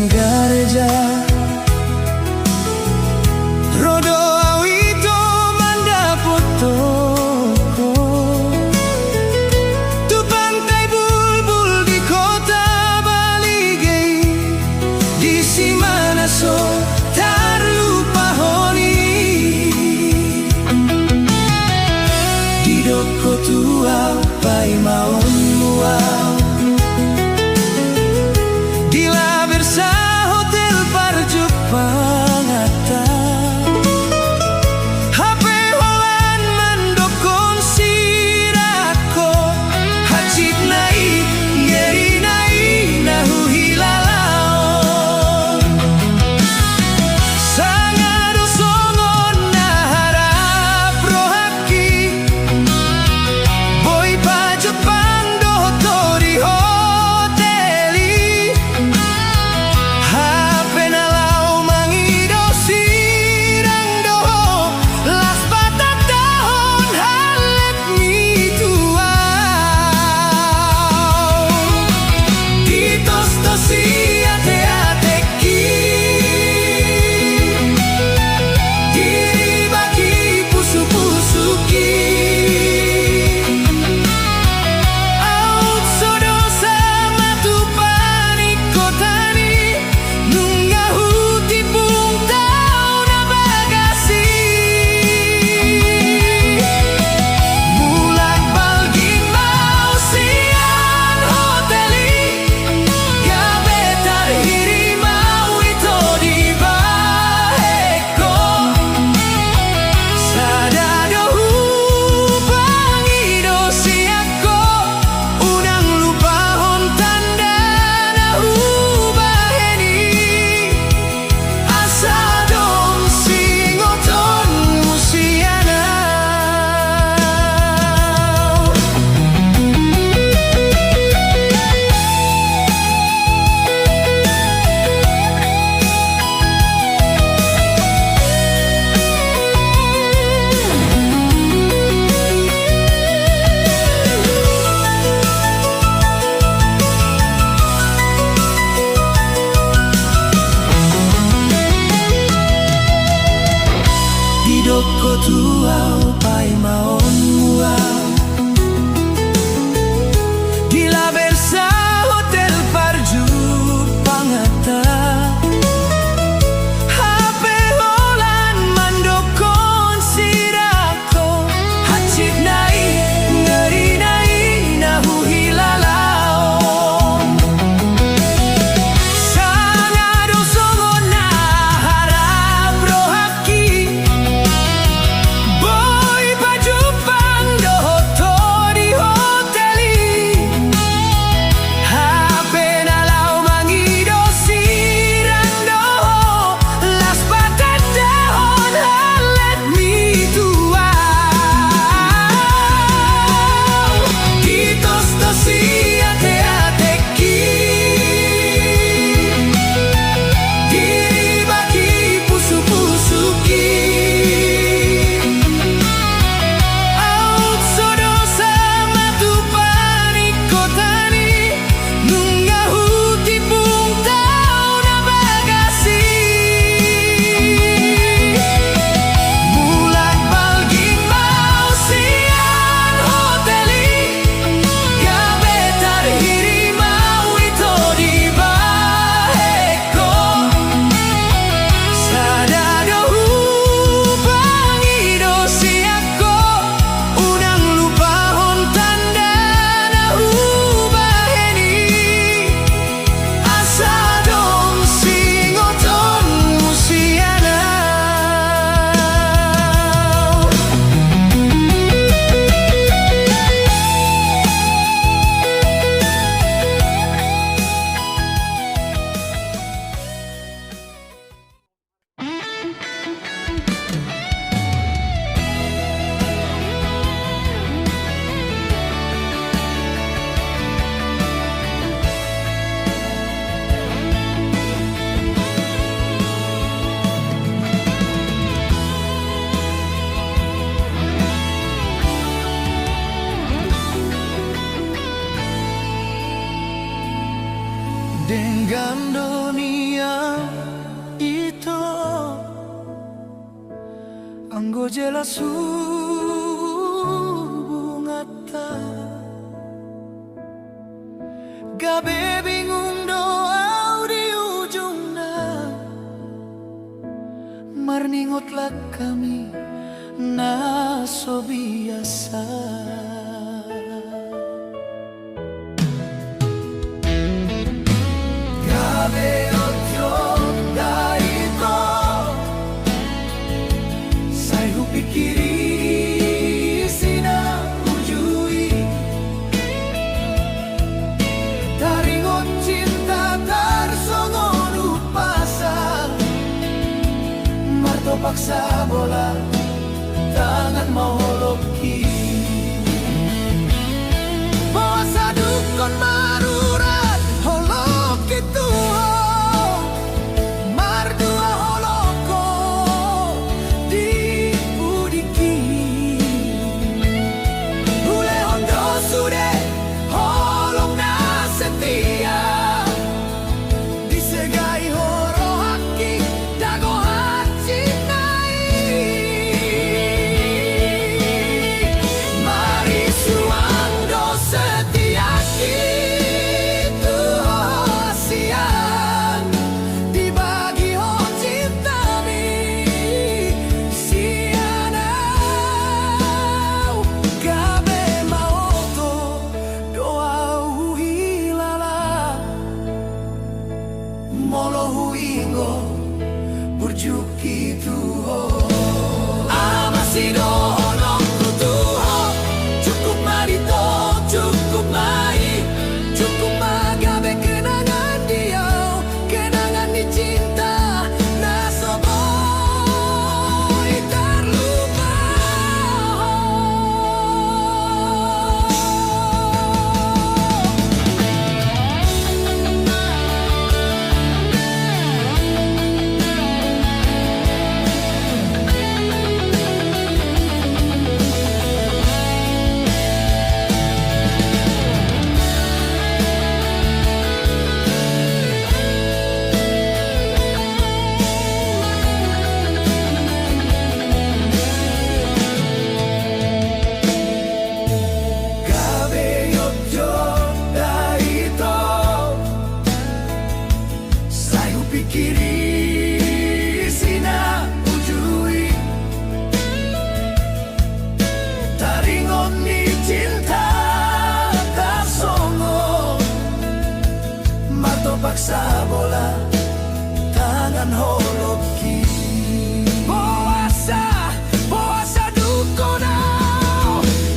Sanggarja Rodo awito mandapotoko Tu pantai bulbul di kota Baligay Di simana so tarlupa holi Di doko tuaw pai maon muaw Di la Versa Hotel Parjuk Pangata HP Holan mandokon sirako Hacit nai ngeri nai nahu hilalao Sangado songon naharap rohaki Boy pa Jepang doto di hoteli Hape nalau mangido sirang doho Las batak dahon halet mituau Titos tosi ate-ateki Diri baki pusu-pusuki Out sodo sama tu panikotani Nunga huti pung tau na bagasi Mulak balging mau sian hoteli Gabetar hiri mau ito di baheko Sadado hubangido siako Unang lupahon tanda na hubaheni Asadong singoton musianaw Di doko tuaw pai maon muaw Di la Versa Hotel Parjuk Pangata HP Holan mandokon sirako Hacit nai ngeri nai nahu hilalao Sangado songon naharap rohaki Boy pa Jepang doto di hoteli Hape nalau mangido sirang doho Las batak dahon halet mituau Titos tosi ate-ateki Diri baki pusu-pusuki Out sodo sama tu panikotani Nunga huti pung tau na bagasi Mulak balging mau sian hoteli Gabetar hiri mau ito di baheko Sadado hubangido siako Unang lupahon tanda na hubaheni Asadong singoton musianaw Dengan dunia jelas hubungata gabe bingung doa di ujungna marningotlah kami naso biasa gabe otyo daito sai hupikiri sina ujui taringot cinta tarsongon upasa marto paksa bola tangan mau holoki puasa dukun marurat holok itu mardua holoko di budiki bule hondo sude holong na setia disegai horo haki dago haji pikiri sina ujui taringon ni cinta tak songo mato paksa bola tangan holoki puasa dukona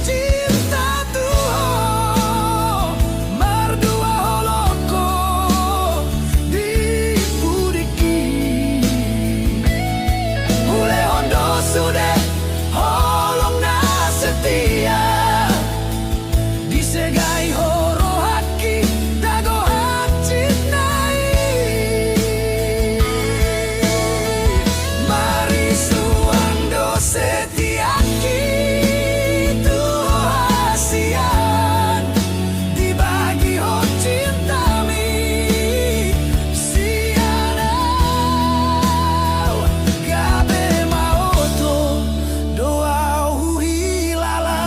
cinta Tuhan mardua holoko di budiki bule hondo sude holong na setia disegai horo haki dago haji nai mari suando setiaki tu hasian dibagi ho cintami sianau gabe maoto doa hilala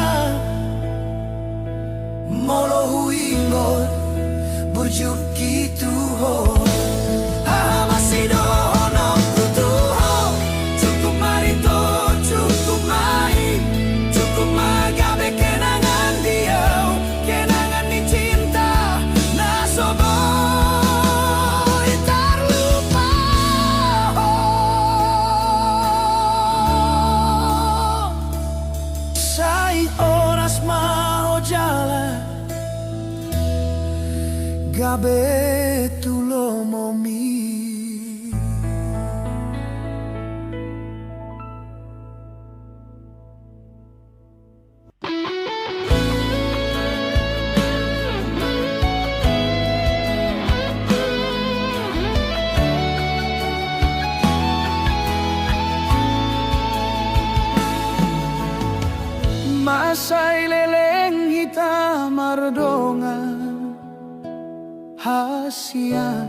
molo huingot burjuk gitu ho masih dono kutuho cukup marito cukup mai cukup magabe kenangan dia kenangan di cinta nasoboy terlupa sai oras mau jalan gabe tulo momi masai leleng hitam mardongan hasian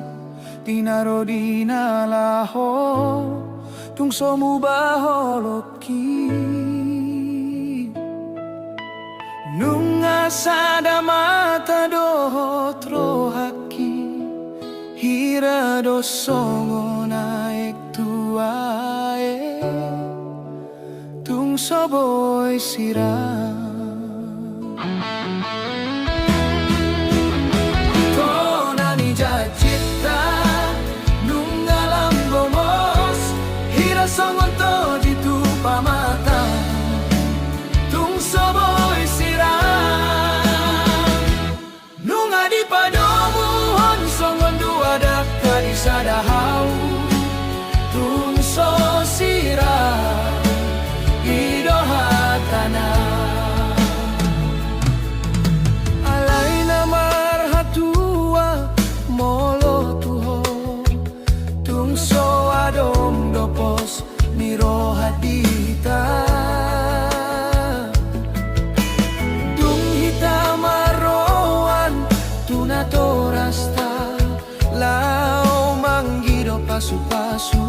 tinaro dinalaho tung somu baholoki sada mata dohot rohaki hira do songo naik tuae tung soboy sirah tonani jacita nung alam gomos hira songon to di tu pamata tung soboy sirah nung adi padomuhon songon dua dakka di sadahau tung so sirah idohatana alay na marhatua molo tuho tung so adom dopos miro hadita tung hita maroan tunato rasta lao manggido pasu-pasu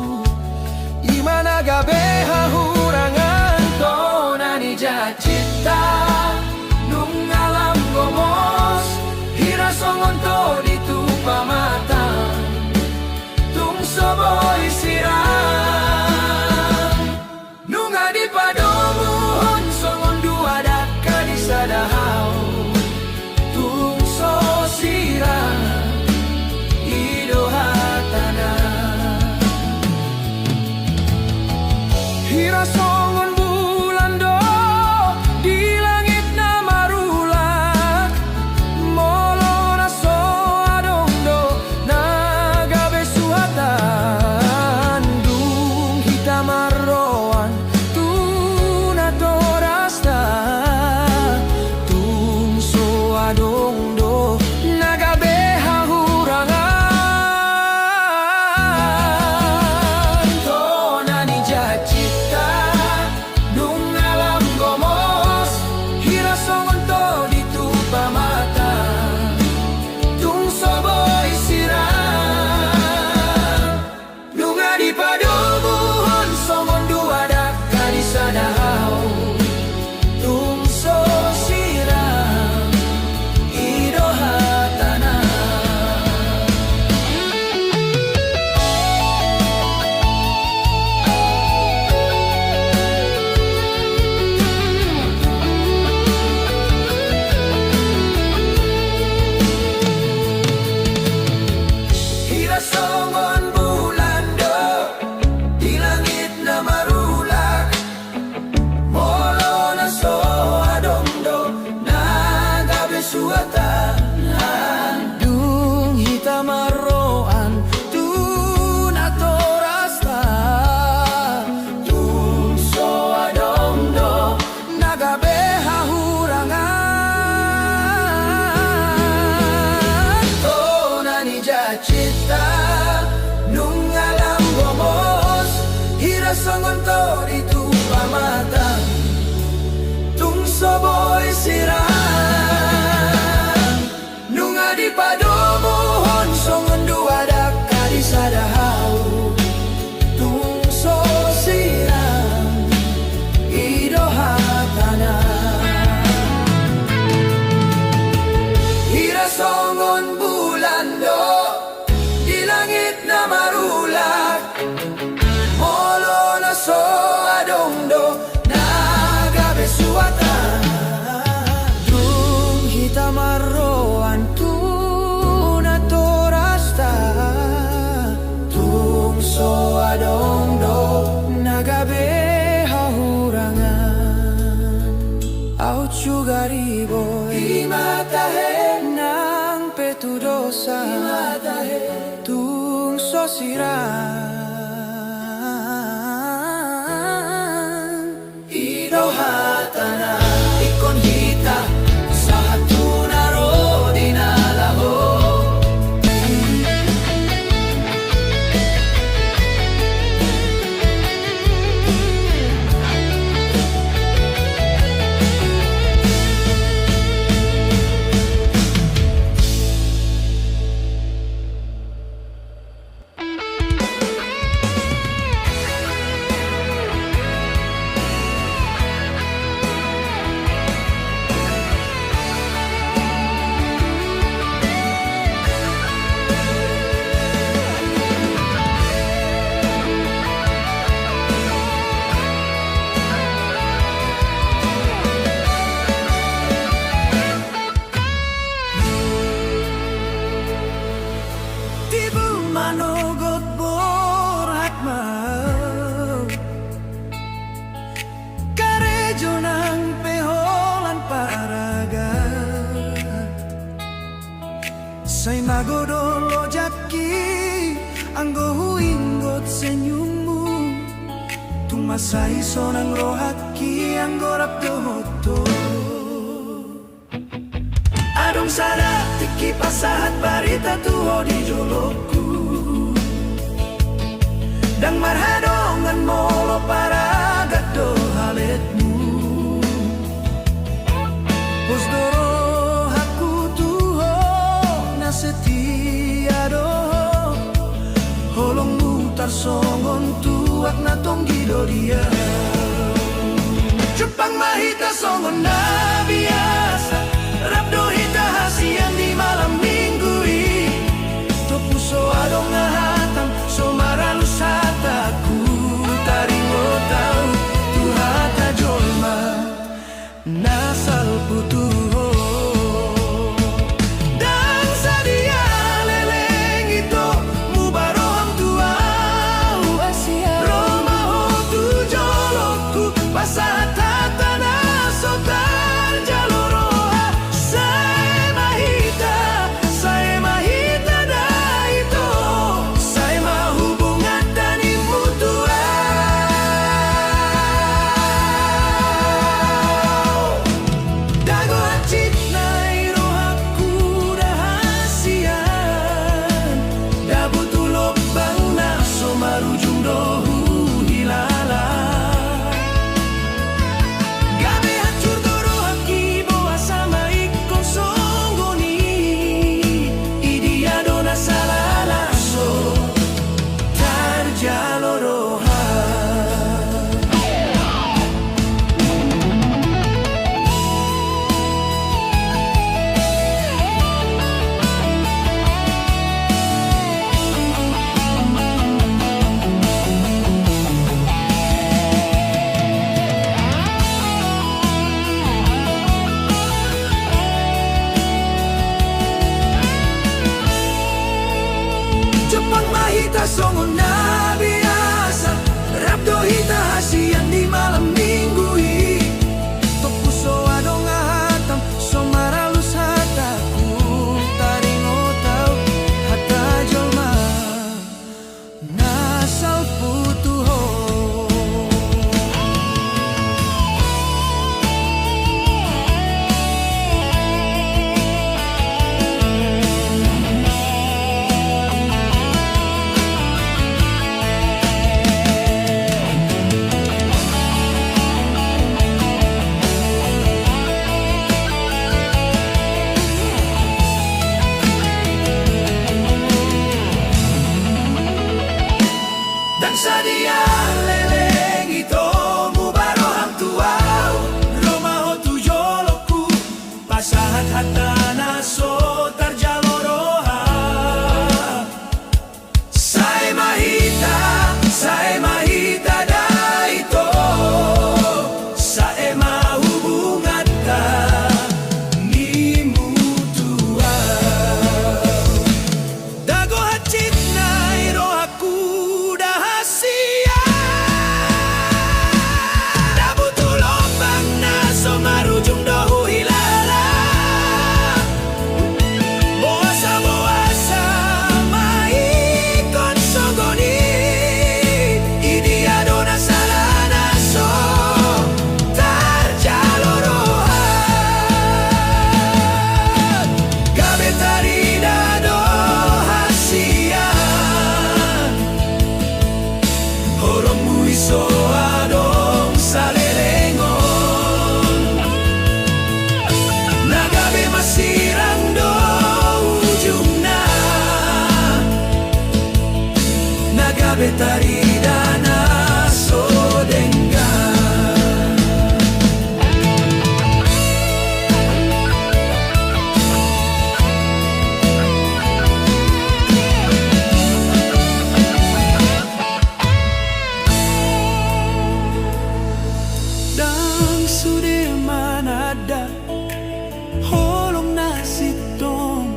imana gabe hahurangan tonani jacita nung alam gomos hira songon to di tu pamata tung soboy sirah nung adi padomuhon songon dua dakka di sadahau tung so sirah idohatana hira songon bulan do di langit na marulak molo na so adong do nagabe suhatan dung hita marroan tuna torasta tung so adong do nagabe hahurangan tonani jacita nung alam gomos hira songon to di tu pamata tung soboy sirah nung adi padomuhon songon dua dakka di sadahau tung so sirah idohatana hira songon bulan do di langit na marulak molo na so adom do nagabe suatan dung hita maroan tuna torasta tung so adom do nagabe hahurangan tonani jacita nung alam gomos hira songon to di tu pamata tung soboy sirah nung adi padomuhon songon dua dakka di sadahau tung so sirah idohatana hira songon bulan do di langit na marulak molo na so adong do nagabe suatan dung hita marroan tuna torasta tung so adong do nagabe hahurangan au chugariboy imatahe nang petudosa imatahe tung so sirah idohatana ikon hita sa hatuna ro dinalaho bejo nang peholan paraga say magodolo jaki anggo huingot senyummu tumasay sonang rohaki anggo rapdohoto adong sada tiki pasahat barita tuho di joloku dang marhadongan molo para gado haletmu posdoro aku tuho na setia do holong mutar songon tuak na tonggido dia Jepang mahita songon na biasa rabdo hita hasian di malam minggu to puso adong ngahatang so maralus hataku taringo tau tuhata jolma nasal putuho dan sadia leleng itu mubaroham tuau Roma ho tu jolokku pasahat hatana sotar jaloroha saya mahita da itu saya mahubungan tani mutua dago hacit nai rohaku rahasian dabutulok bang na somarujung dohu hilala gabe hancur doro haki boa sama ikon songgoni idia dona salala so tarjaloroha Jepang mahita songon na biasa rabdo hita hasian di malam minggu to puso adong ahatam so maralus hataku taringo tau hata jolma nasal putuho dan sadia leleng itu mubaroham tuau Roma ho tu joloku pasahat hatana so tarjaloroha saya mahita da itu saya mahubungan ta ni mutua dago hacit nai rohaku dahasia dabutulok bang na so marujung dohu hilala boasa maikon songgoni idia dona salana so tarjaloroha gabe tarida do hasian horongmu iso adong salelengon nagabe masirang do ujungna nagabe tarida na so denggan dan sudir manada holong nasitong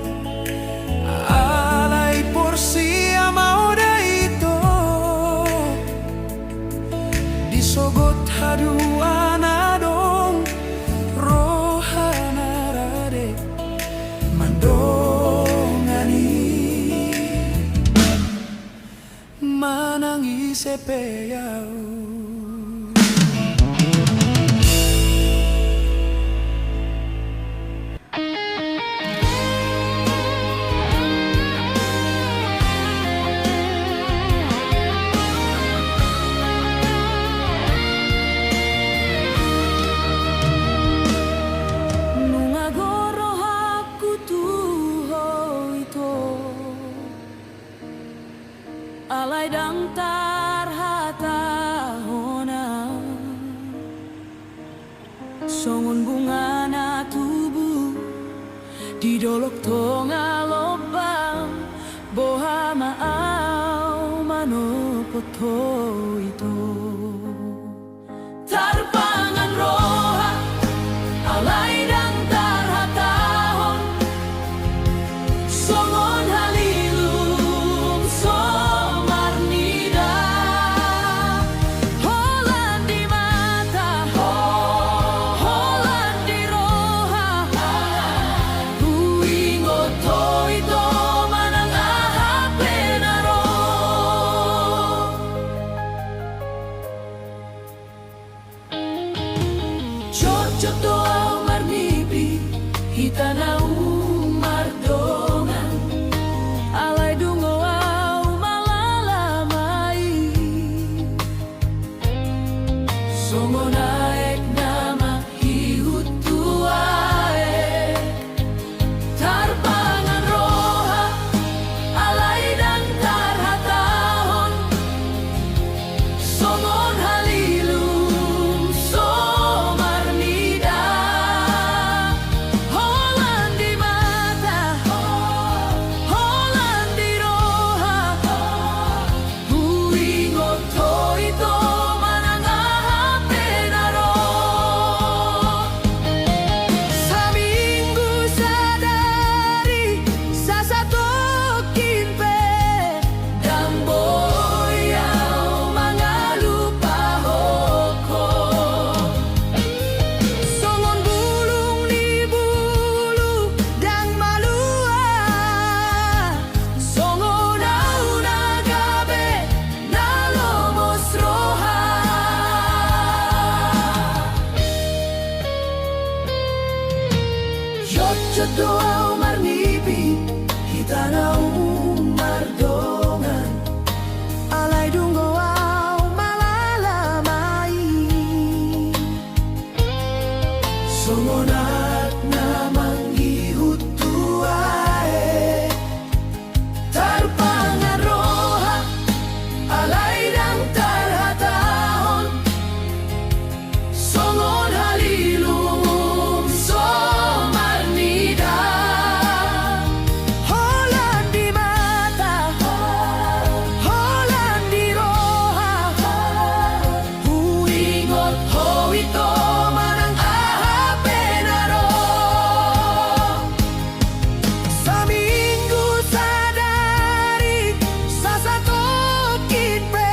alay porsi amao da ito disogot haduan ado sepeau. Alay dang tarhata hona songon bunga na tubuh di dolok tonga lobang boha maau manopoto itu tarpangan roha alay dang tarhatahon songon halilum somarnida holan di mata holan di roha huingot to ito manang ahapenaro Cocok doa marnipi hitanau mardongan alay dungo au malalamai songo naik nama hiutuae tarpangan roha alay dan tarhatahon songon halilum somarnida holan di mata holan di roha huingot to ito manang ahapenaro sa minggu sadari sa satokin pe dang boyaw mga lupahoko songon bulung ni bulu dang malua songon au nagabe na lomos roha Yotcho doa marnipi hitanau mardongan alay dungo au malalamai songonat namang ihutuae tarpangan roha alay dang tarhatahon songon halilum somarnida holan di mata holan di roha huingot ho ito manang ahapenaro sa minggu sadari sa satokin pe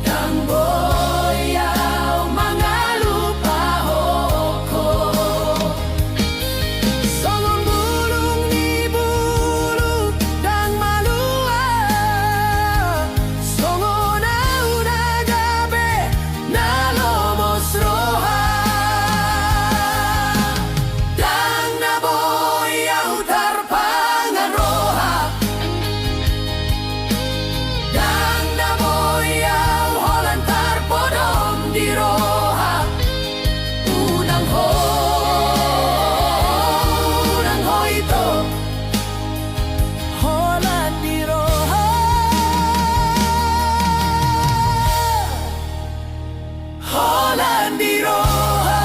dang boyaw mga lupahoko songon bulung ni bulu dang malua songon au nagabe na lomos roha dang naboyaw tarpangan roha dang naboyaw holan tarpodom di roha unang ho ito holan di roha holan di roha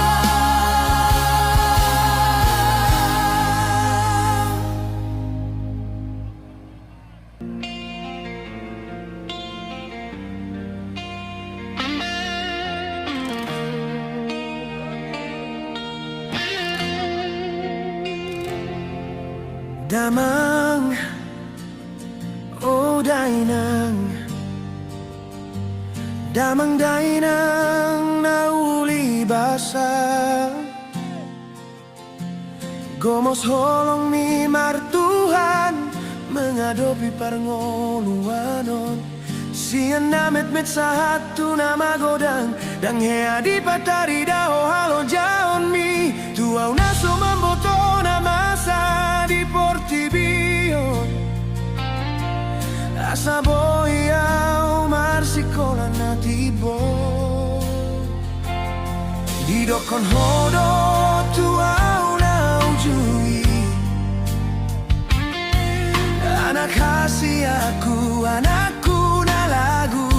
Damang o dainang damang dainang nauli basa gomos holong mi martuhan mengadopi parngoluanon Sian namet met sahatu nama godang dang hea di patari dao halo jaon mi tuau naso mamboto nama sa di portibion asa boiau marsikola natibo di dokon hodo tuau na ujui anak kasih aku anakku lagu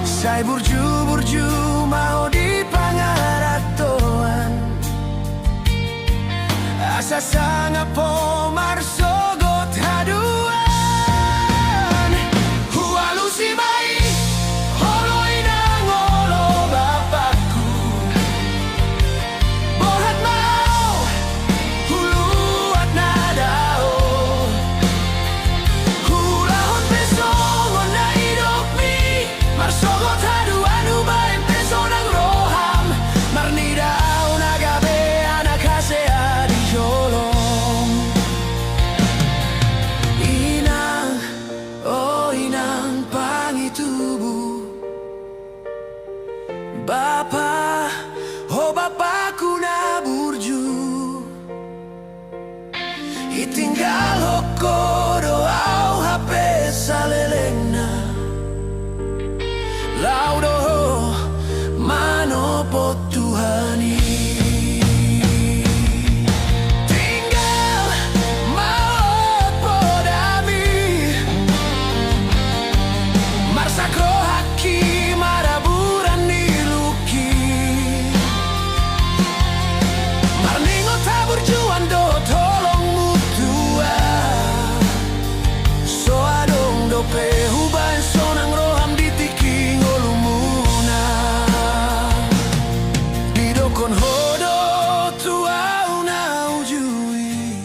Say burju-burju mau di pangaratoan Asa sanga po marsogot haduan Hualu si mai holoi na ngolo bapakku Bohat mau huluat nadao Marsogot haduan ubain peso ng roham Marnidao na gabi anak kasea di jolong Inang, oh inang pangitubu Bapa, oh bapakku na burju Itinggal hokodo au hape saleleng na Laudo manopo Tuhani Tinggal maot podami Marsakro haki maraburan niluki Marningo tabur juan do tolong mutua So adong do pehuban sonang roham ditiki Kon hodo tuau na ujui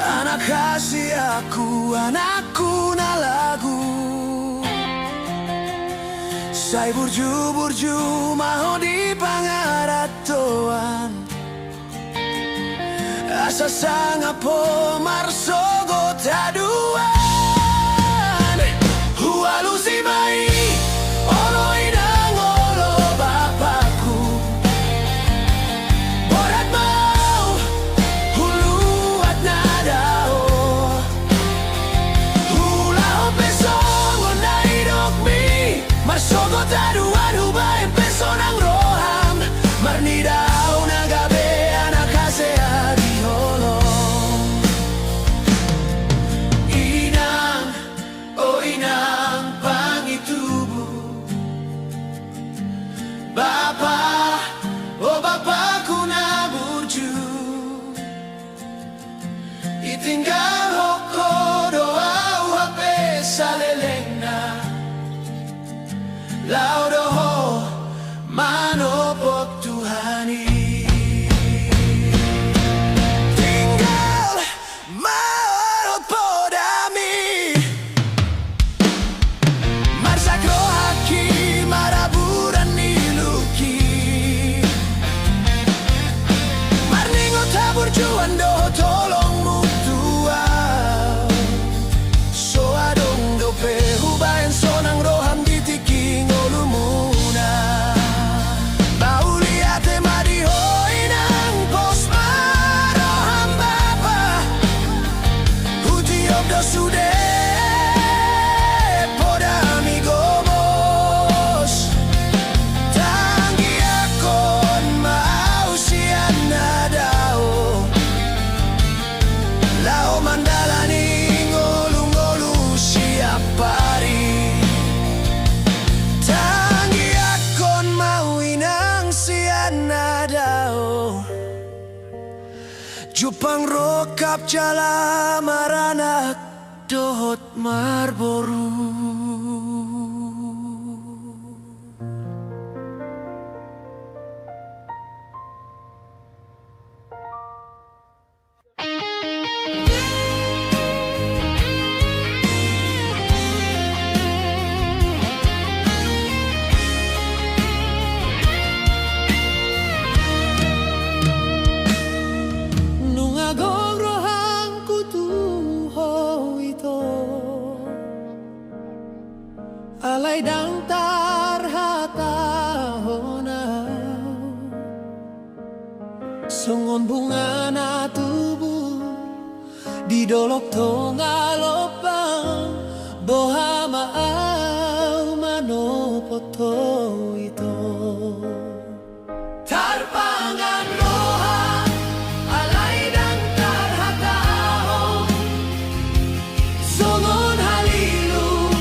Anak kasih aku, anakku na lagu Say burju-burju mau di pangaratoan Asa sanga po marsogot haduan Hualu si mai oloi na Marsogot haduan ubain peso ng roham Marnidao na gabi anak kasea di holong Inang, oh inang pangitubu Bapa, oh bapakku na burju Itinggal hokodo au hape saleleng na Laudo manopo Tuhani Tinggal maot podami Marsakro haki maraburan niluki Marningo tabur juan do tolong mutua So adong do pehubayan sonang roham ditiki Jupang rokap jala maranak dohot marboru songon bunga na tubuh di dolok tonga lopang boha maau manopoto ito tarpangan roha alay dan tarhatahong songon halilung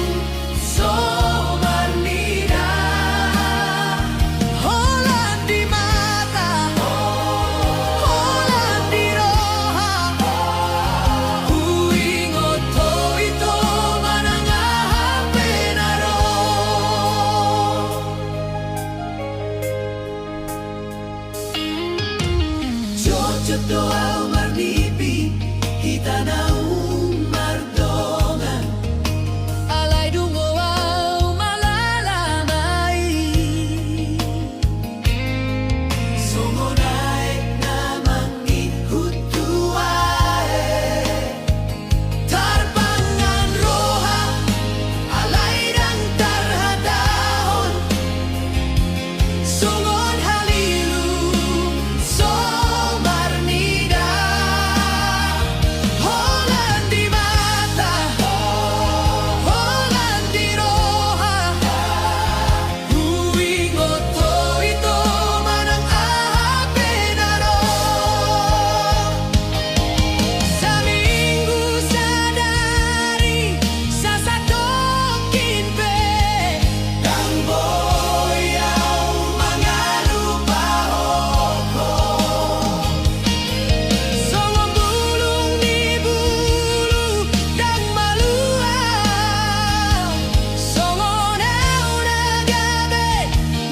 somanida holan di mata holan di roha huingot to ito manangahape na ro Jojot doa marnipi kita naung mardongan alay dungo au malalamay songonaik na mangikutuae tarpangan roha alay dang tarhadahon songon halilu somarnida holan di mata holan di roha huingot to ito manang ahape na ro sa minggu sadari sa satokin pe kang boyaw mga lupahoko songon bulung di bulu dang maluaw songon au nagabe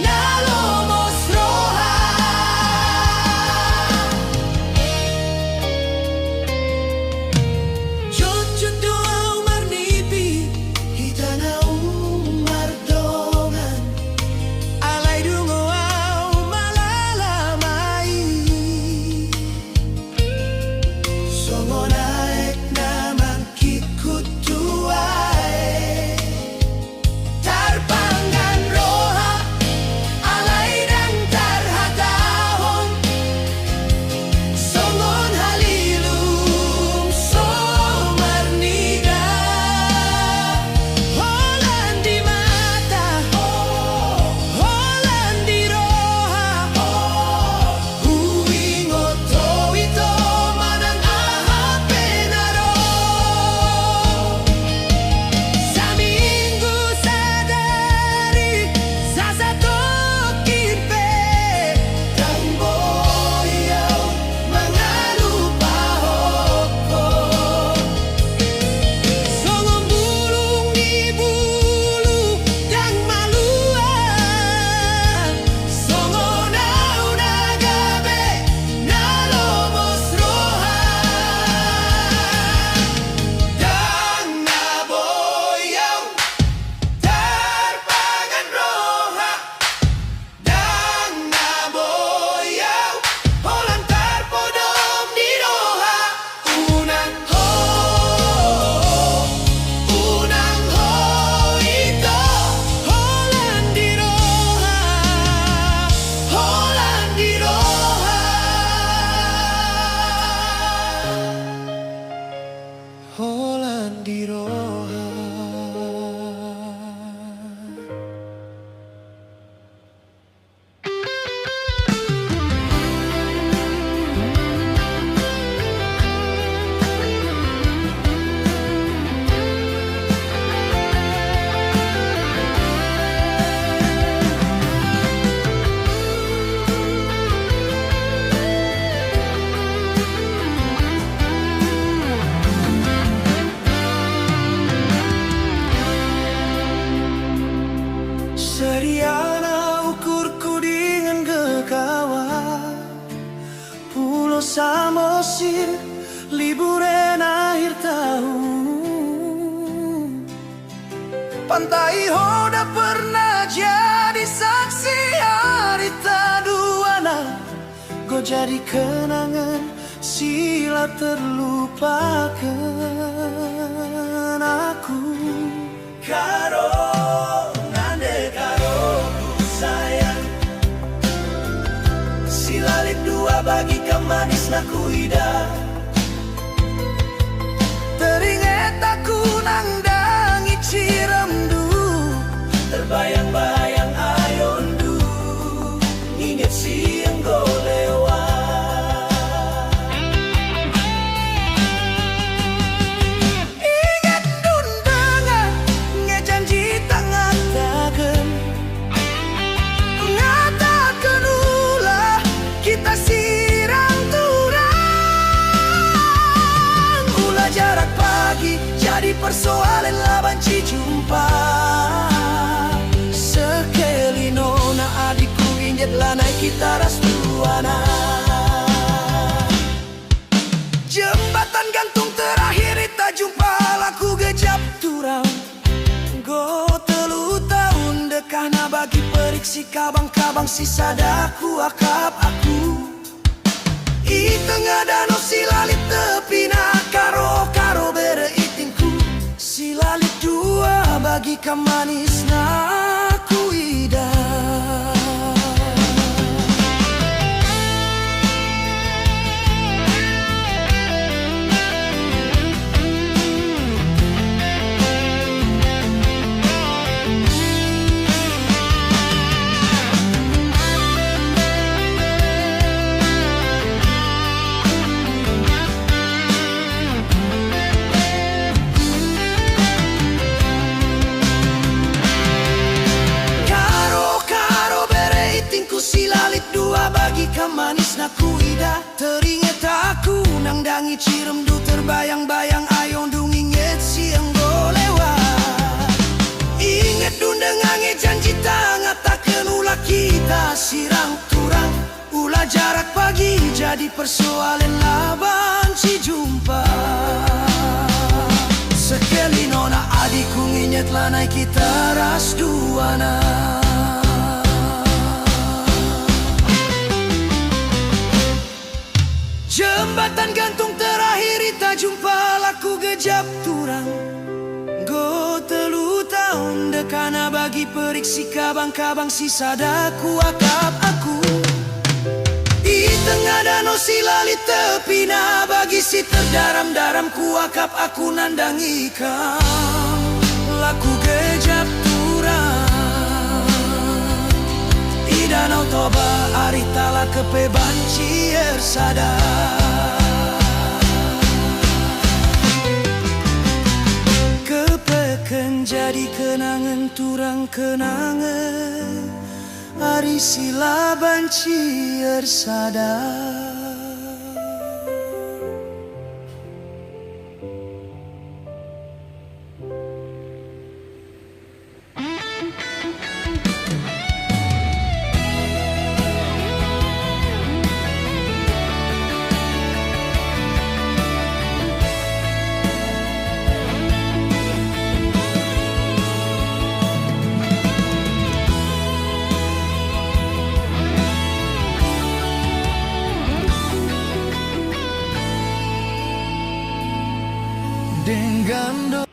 na lomos roha Jojot doa marnipi hita naung mardongan alay dungo au malalamay songonaik na mangkikutuae tarpangan roha alay dang tarhatahon songon halilung somarnida holan di mata holan di roha huingot to ito manang ahape na ro sa minggu sadari sa satokin pe kang boyaw mga lupahoko songon bulung di bulu dang maluang songon au nagabe na lomos roha dang naboyaw tarpangan roha dang naboyaw holan tarpodom di roha unang ho ito holan di roha holan di roha holan di roha Seriana ukurku dengan kekawan Pulau Samosir liburan akhir tahun Pantai Hoda pernah jadi saksi hari taduana Go jadi kenangan sila terlupakan aku Karo nande karo ku sayang Silalit dua bagi kamu manis na kuida. Teringat aku nang dangi ciremdu, Terbayang-bayang ayondu, ingat siang go lewat. ingat dundangan ngejanji tangan dagen, ngatakan ulah kita siram turang. Ulah jarak pagi jadi persoalan laban jumpa. Sekali nona adikku injet lanai kita rastuana. Jembatan gantung terakhir kita jumpa laku gejap turang. Go telu tahun dekana bagi periksi kabang-kabang sisa daku akap aku. I tengah danau silalit tepi nak karo bere itinku. Silalit dua bagi kamanis na kuida. Silalit dua bagi kamanis na kuida. Teringat aku nang dangi ciremdu, terbayang-bayang ayong dung inget siang go lewat. Ingat dundengange janji tangan takkan ulah kita sirang turang. Ulah jarak pagi jadi persoalan laban si jumpa. Sekali nona adikku inget lanai kita ras duana. Jembatan gantung terakhir kita jumpa laku gejap turang. Go telu tahun dekana bagi periksi kabang-kabang sisa daku akap aku. Di tengah danau silalit tepi na bagi si terdaram-daram ku akap aku nandangi kau. Laku gejap turang. Di danau Toba aritala kepe bancier sadar. Kepekan jadi kenangan turang kenangan. Ari sila bancier sadar. Dengan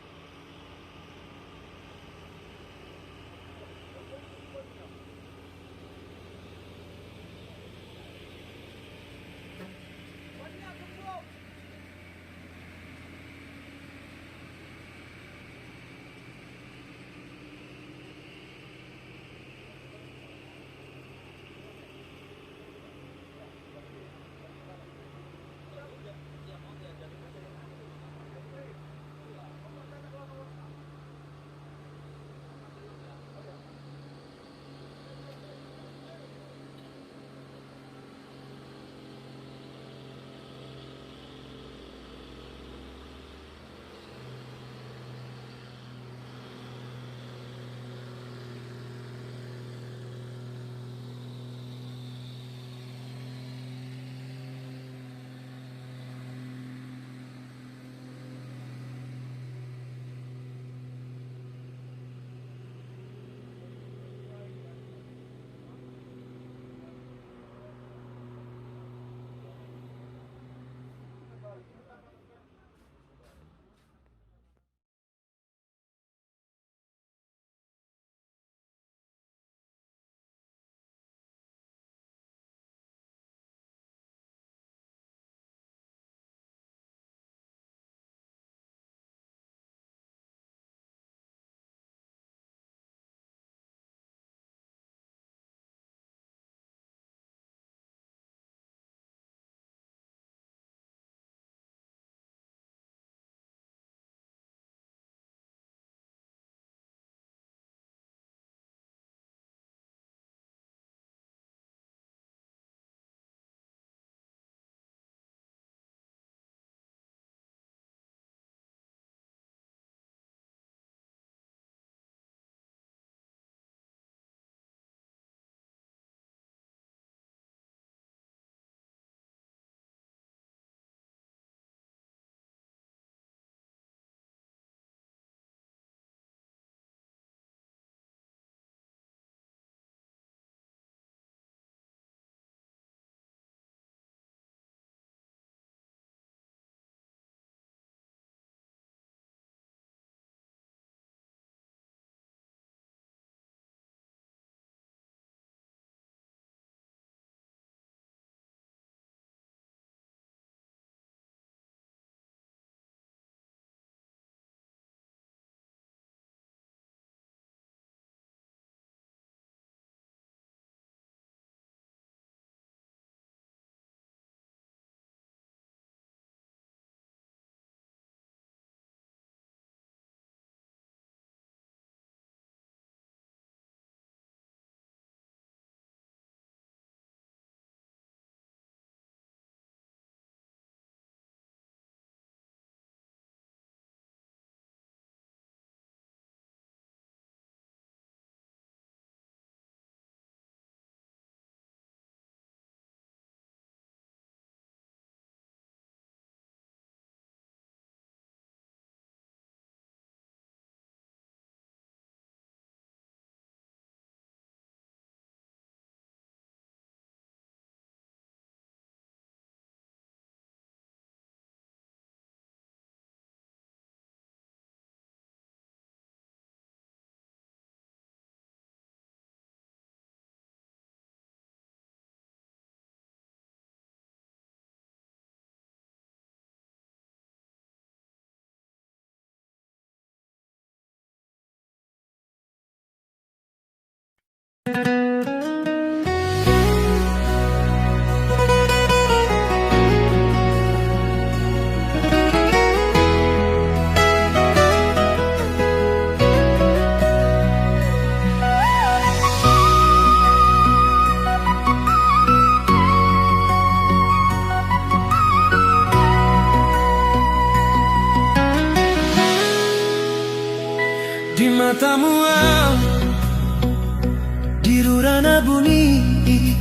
Urana bunyi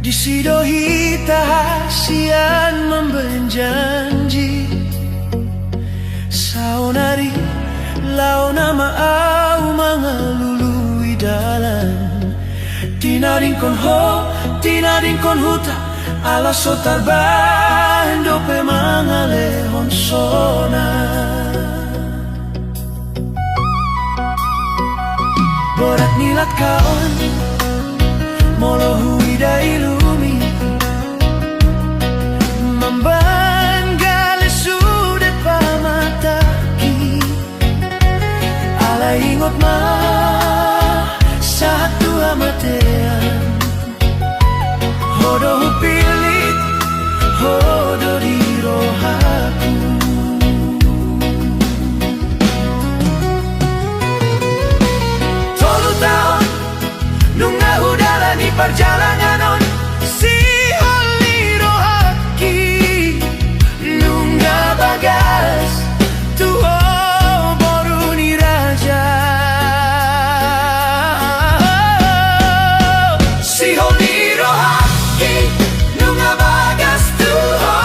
disidohi tahasian membenjanji saunari launa maau mangalului dalan tinading kon ho tinading kon huta ala sotarban dope mangalehon sona borat nilat kaon molo huida ilumi membanggale sudet pamataki ala ingot ma satu amatean hodo hupilit hodo di rohaku tolu tahun nunga udalani perjalanan on si holi rohaki nunga bagas tuho boruni raja si holi rohaki nunga bagas tuho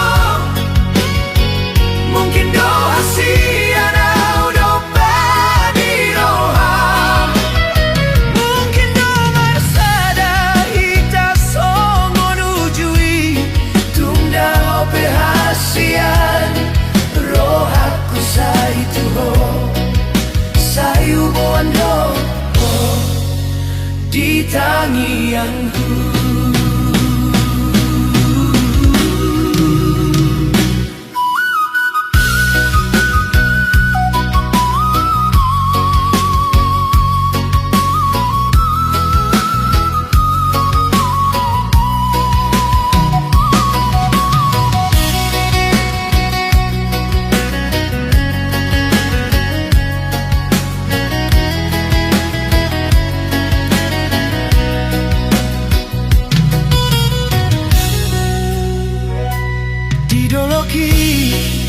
mungkin doa si anau dope di roha mungkin domar sada ita songo nujui tunda ope hasian rohaku sai tuho sai uboan do di tangianku.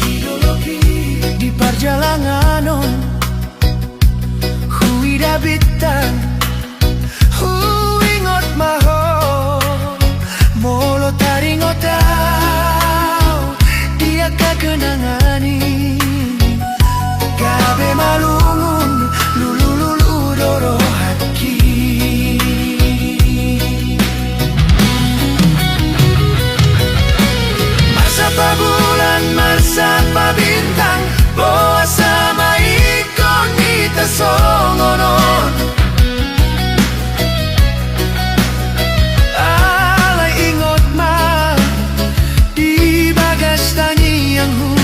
Idologi di perjalanan huida bitang huingot maho molo taringotau dia kakenangani gabe malungun lulululu doro haki Marsapa bulan, marsapa bintang Boa sama ikon kita songonon Alay ingot ma di bagas tangiangmu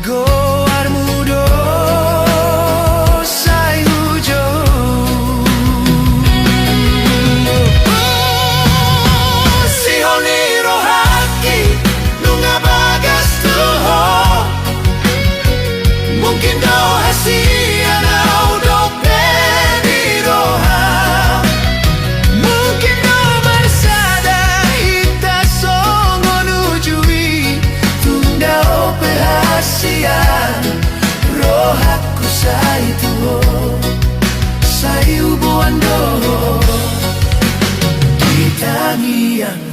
Goar mudo say hujo Si honi rohaki nunga bagas tuho mungkin doa si anau dope di roha mungkin nomor sada ita songo nujui tunda ope hasian rohaku sai tuho sai ubuan do di tangianku.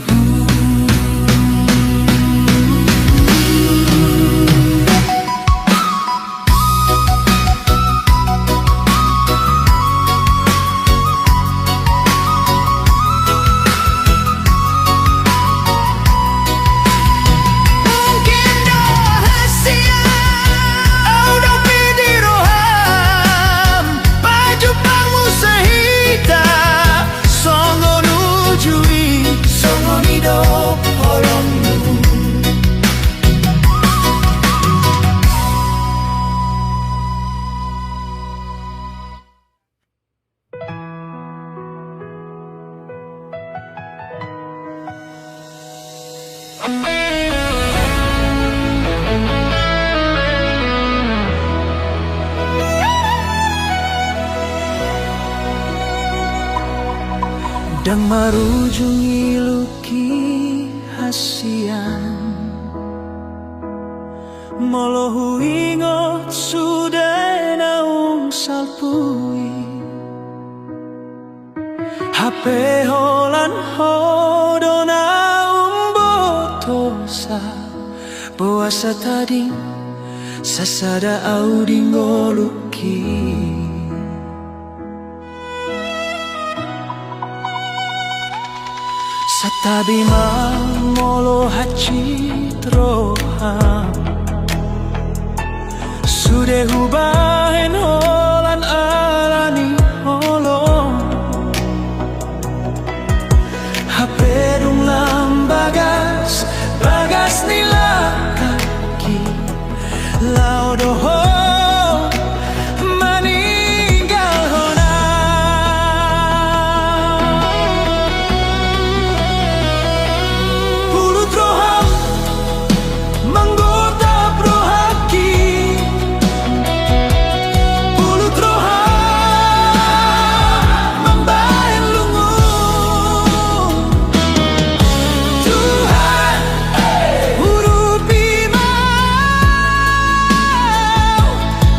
Dan marujungi luki hasian Molo ingot sudah naung salpui Hape holan hodona umbotosa Puasa tading sasada audi ngoluki Satabi molo hacitro Sudah hubahin holan alani holong Hapedung lambagas bagas nila kaki Laudoho maninggal hona Pulut roham menggoda brohaki Pulut roham membahin lungu Tuhan urupi mau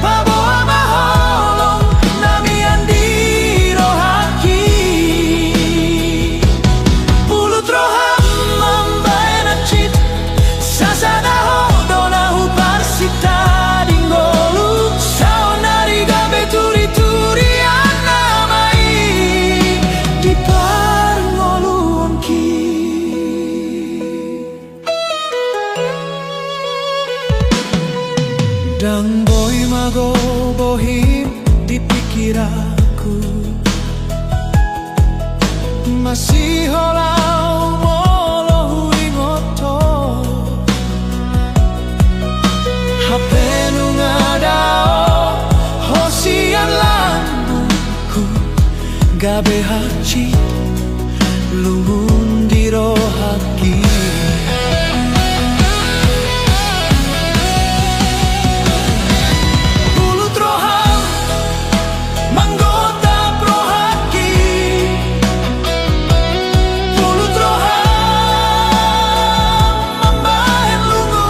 Paboa maholong namian di rohaki Pulut roham membahin acit Sasada hodona huparsita dingolu Saonari gabe turi-turi anamai Di parngolunki Dang boy mago bohim di pikir aku Masih holau molo huingoto Hape nungadao hosian lambungku Gabe haci lumbun di rohaki Pulut roham menggoda brohaki Pulut roham membahin lungu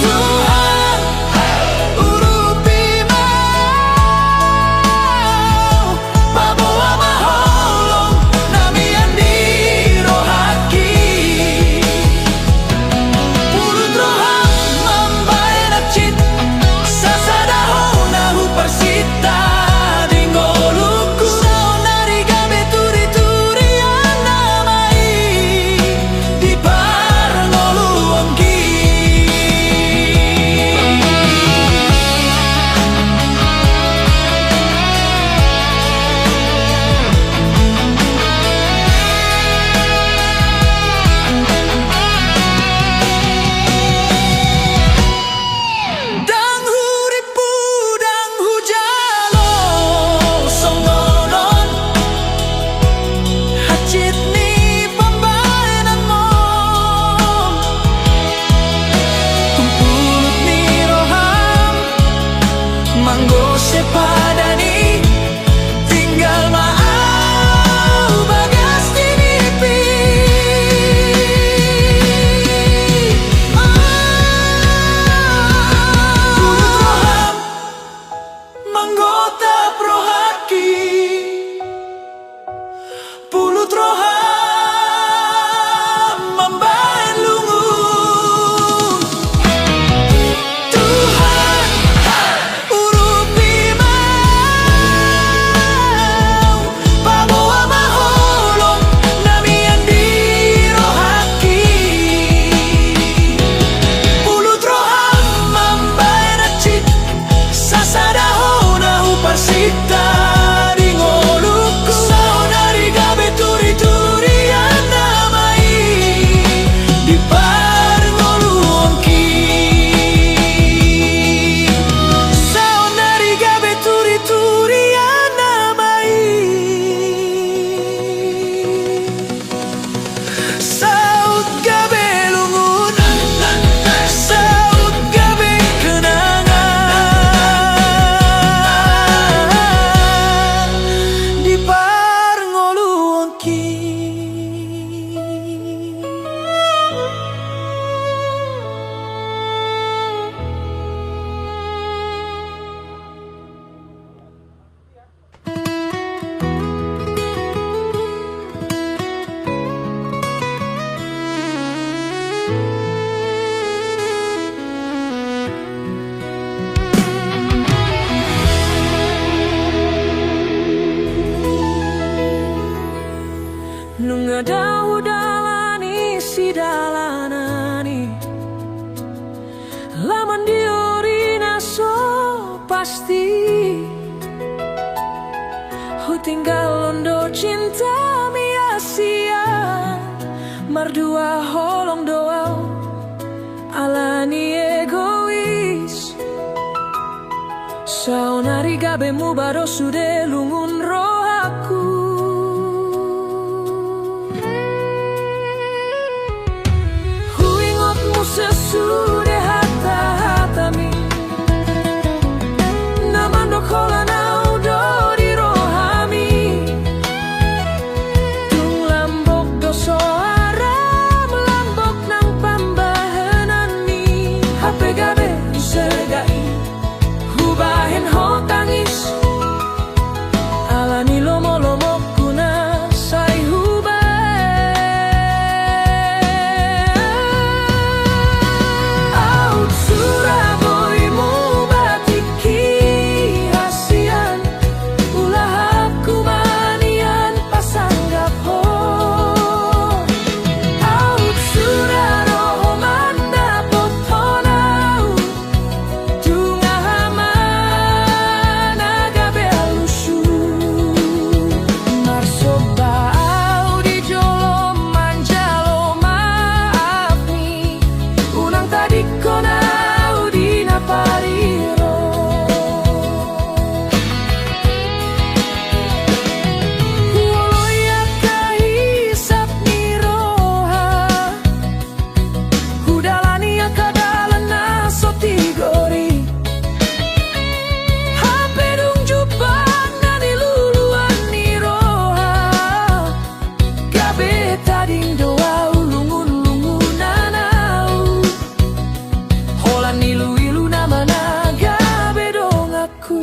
Tuhan urupi mau dahu dalani si dalanani laman diorina so pasti hu tinggal londo cinta sia mardua holong doa alani egois saunari gabe mu baro sude lungun rohaku huingotmu sesude hata-hatami namando kolana udo di rohami tung lambok doso haram lambok nang pambahanani hape gabe segai hubahin ho tangis alani lomo-lomo kuna say hubay out suraboy mo batiki hasian ulah aku manian pasanggap ho out suraro manda potonau tungahamana gabe alusu marsoba au di jolo manjalo maafni unang tadi konau di napariro Woloya kahisap ni roha Hudalani akadalana sotigori Hape dung jupang na niluluan ni roha Gabe tading doa ulungun-lungunanau Holan nilu-ilu namana gabe dong aku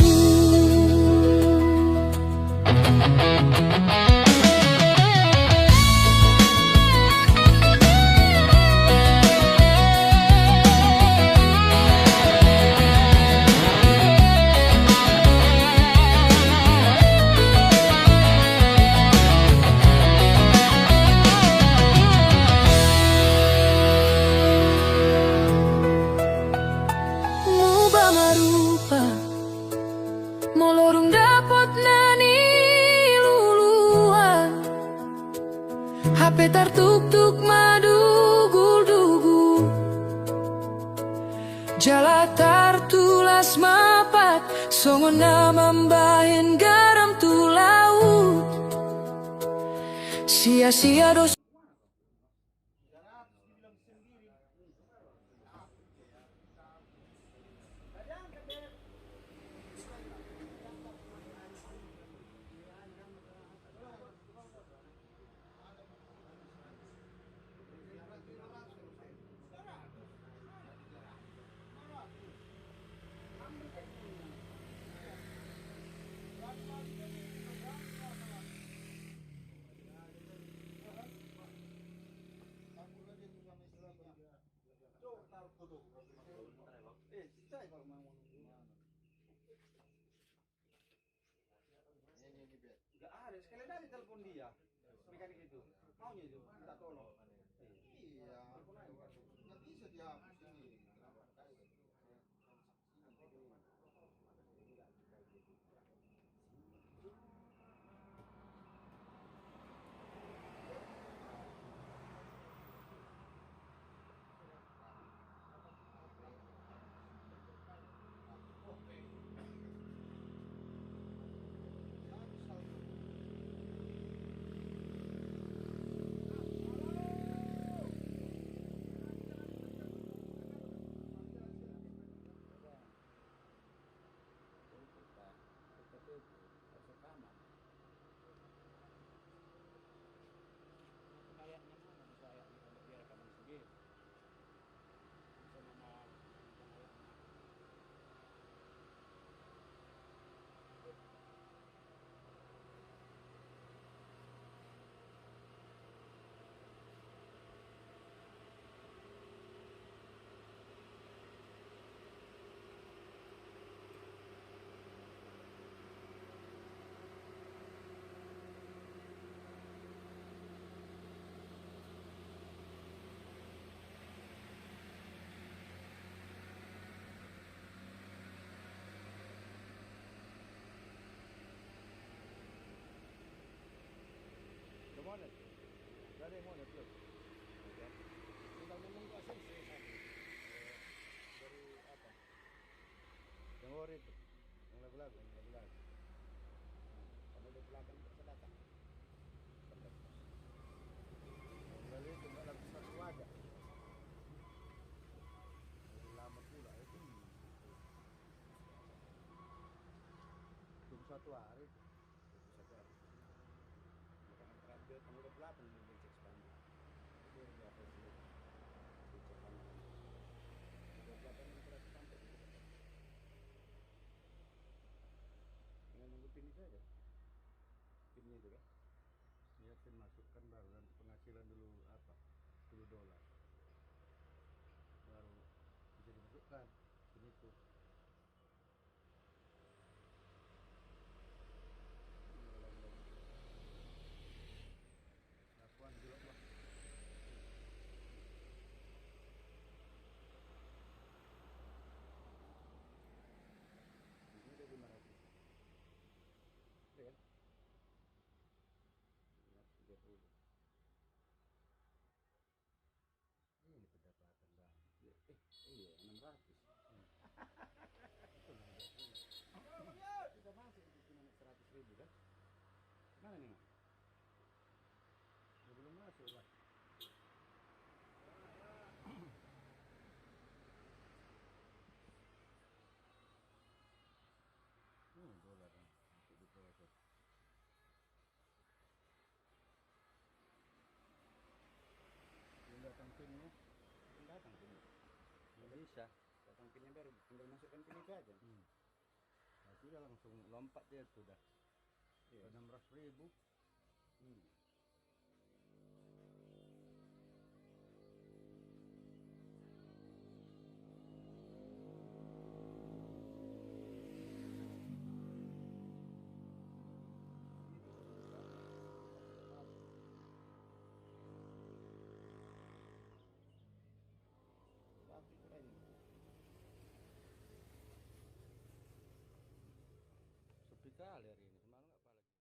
Muba marupa Molorung dapot nani luluan HP tartuk-tuk madugul-dugul Jala tartulas mapat Songon namambahin garam tu laut Sia-sia dos Gak ada, sekali lagi telepon dia mekanik itu, maunya itu, minta tolong. Iya, nggak bisa dihapus ini. ada yang mau belum? Oke. Tinggal menunggu ACC satu. Dari apa? Yang ori itu, yang lagu-lagu. Kalau di belakang bisa datang. Lalu itu nggak lagu satu aja. Lama pula itu. Tunggu 1 hari. Tunggu 1 hari. Bukan terakhir tanggal 28 mau cek spanduk. Itu berapa sih? Cek spanduk. 28 ini berarti sampai. Dengan nunggu pin itu aja. Pinnya itu kan? Ya pin masukkan baru nanti penghasilan dulu apa? $10. Baru bisa dimasukkan pin itu. Lakuan juga lah. Ini udah 500. Iya kan? 30. Ini pendapatan bang. Iya 600. Itu 600. Kita masih cuma 100.000 kan? Mana nih Mak? Ya, belum masuk lah. Dolar untuk diproses. Belum datang pinnya. Belum datang pinnya. Nggak bisa. Datang pinnya baru tinggal masukkan pin itu aja. Nah, sudah langsung lompat dia tuh dah. Iya. 600.000. Sepi kali hari ini, semalam nggak apa lagi.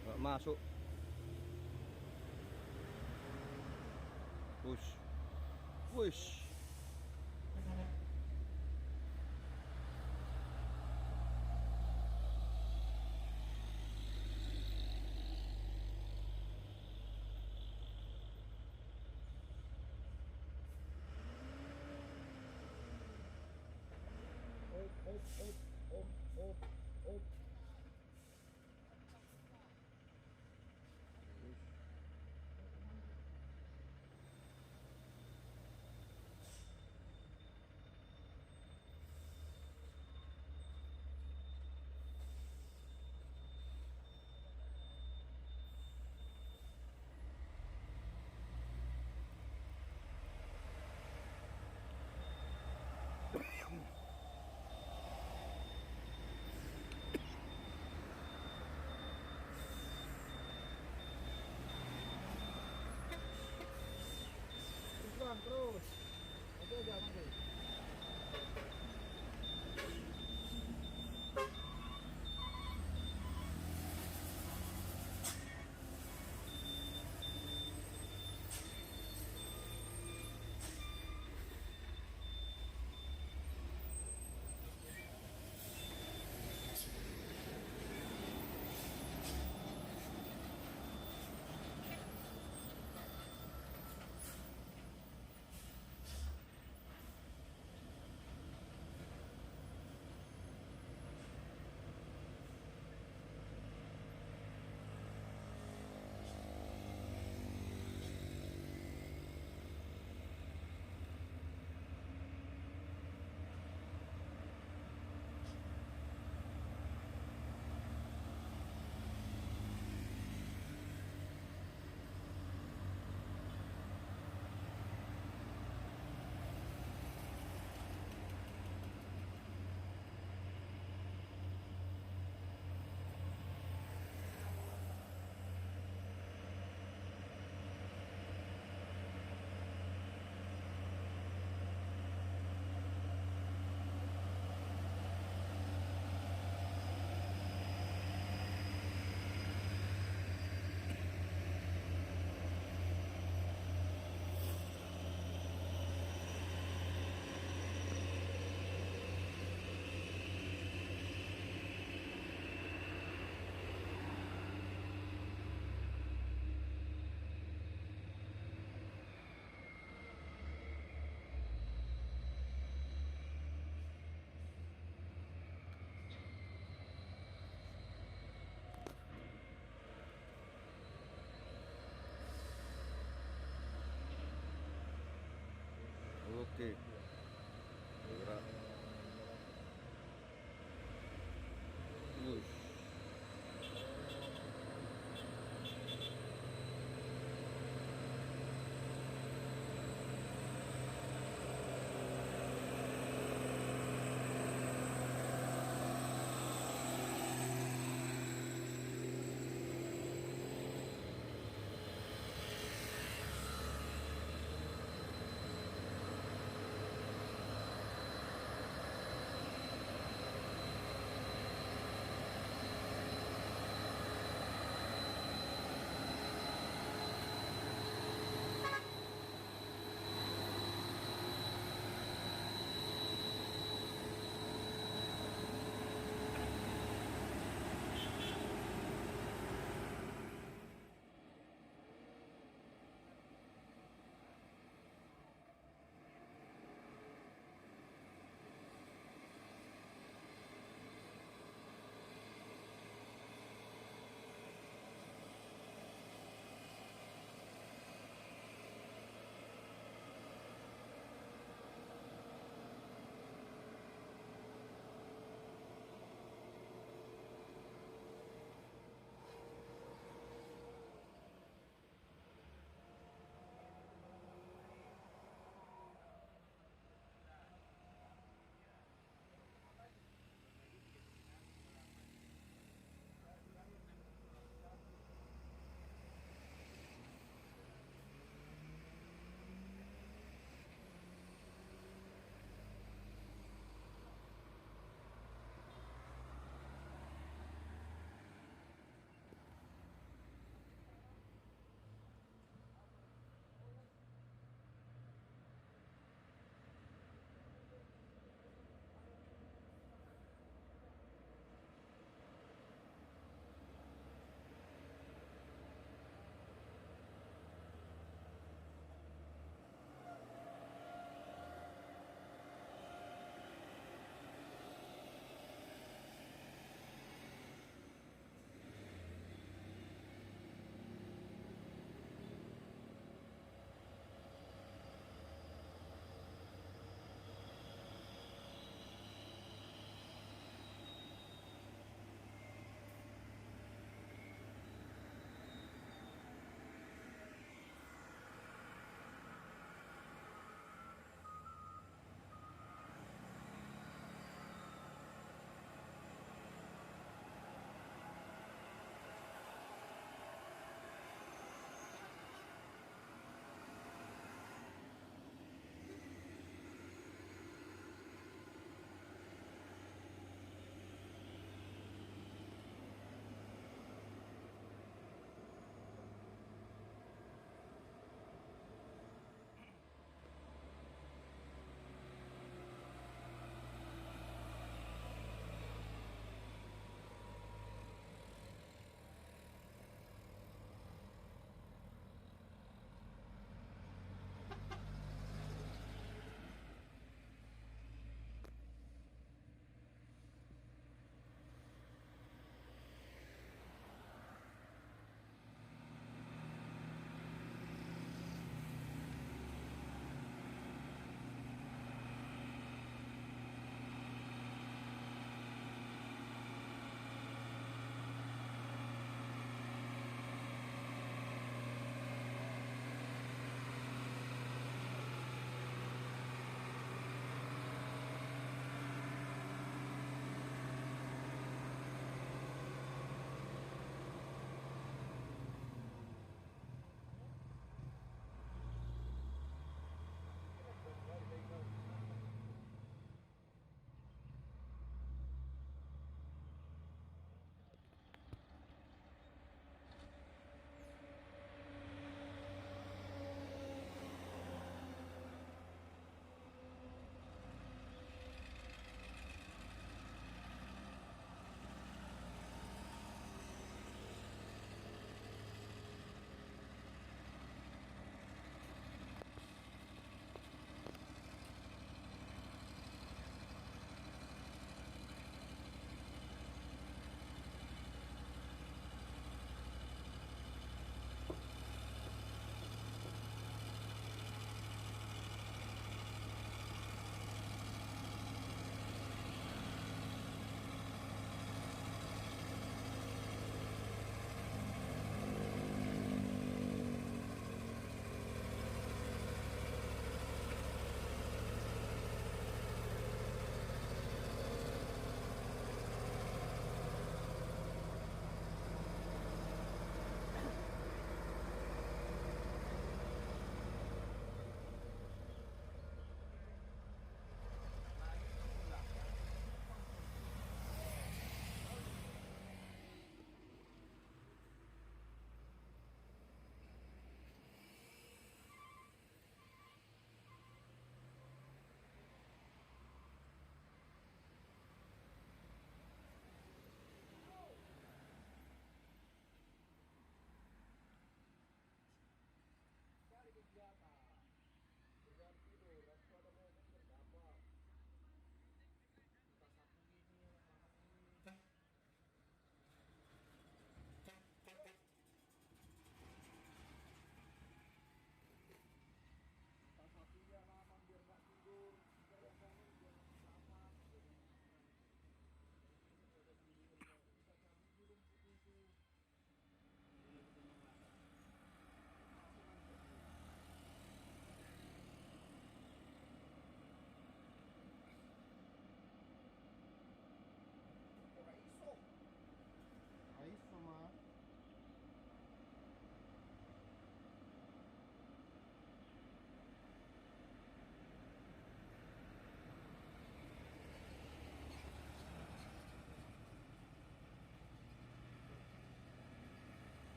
Nggak masuk. Push. Push. Op. Terus. Oke. Oke. Gerak. Wush.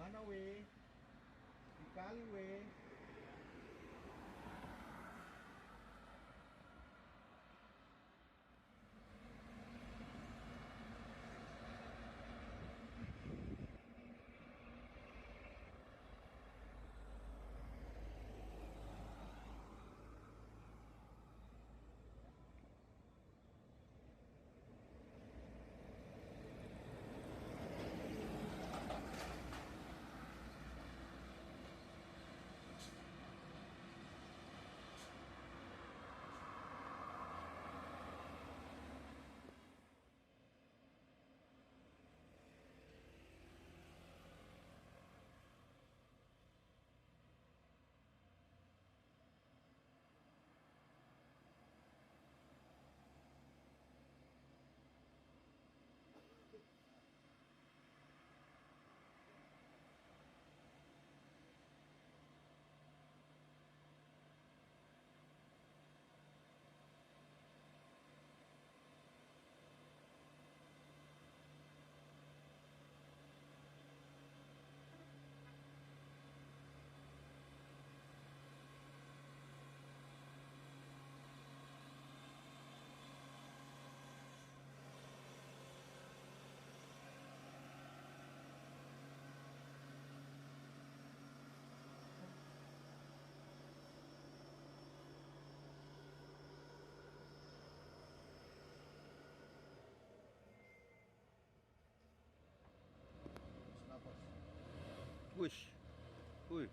Mana weh? Di kali weh. Wush. Wih.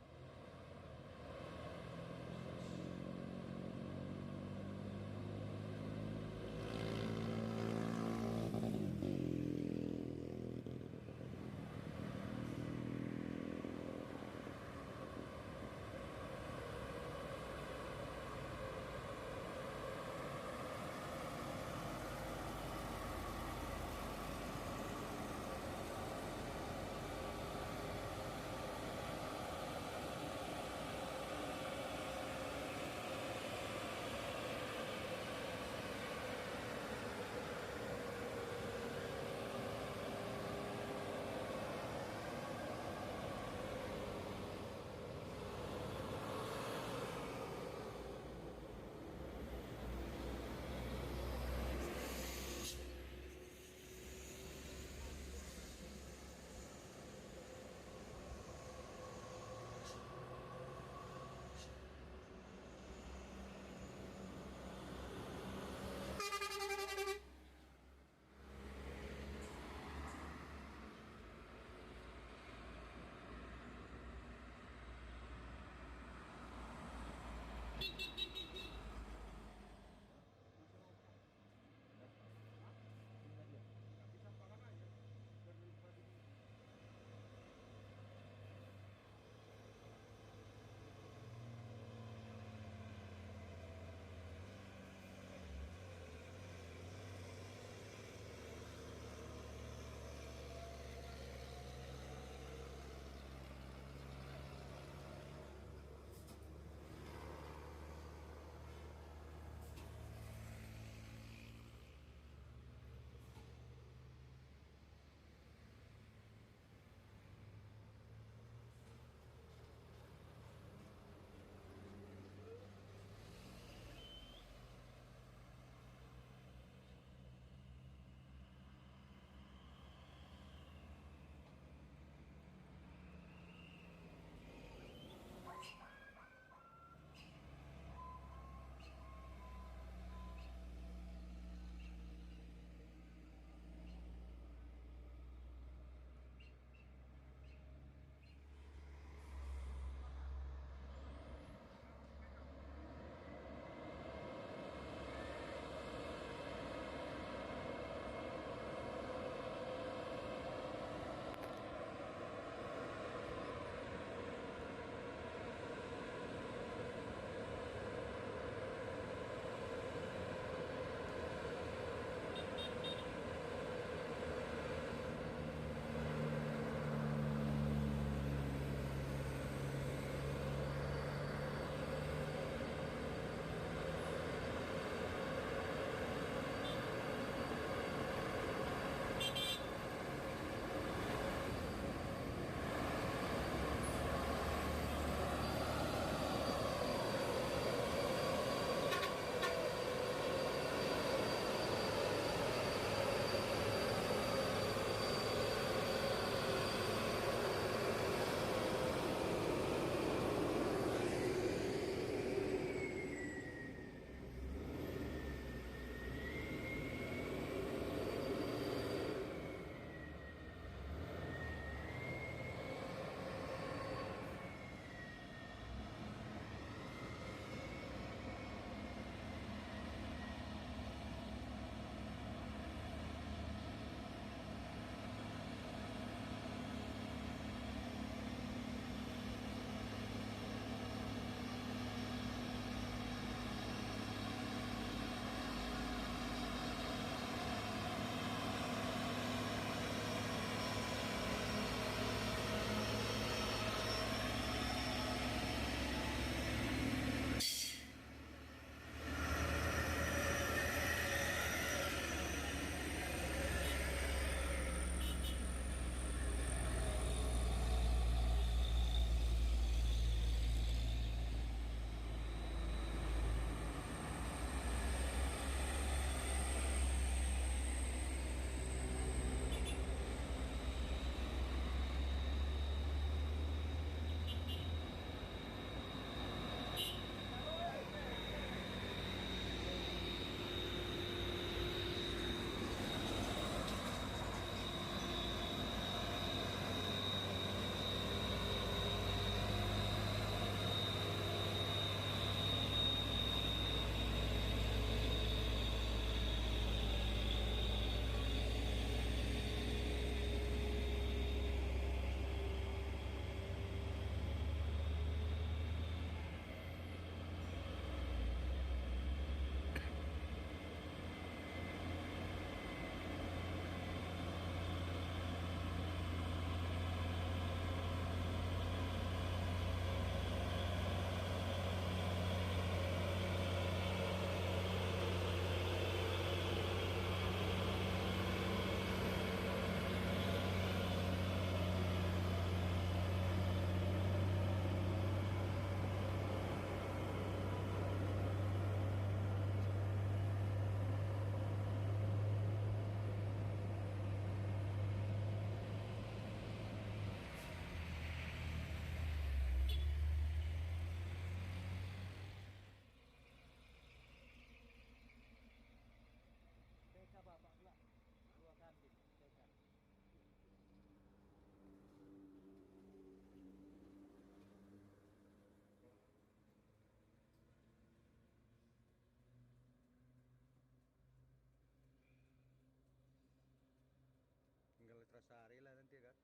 hari lah nanti kan.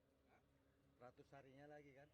Ratus harinya lagi kan.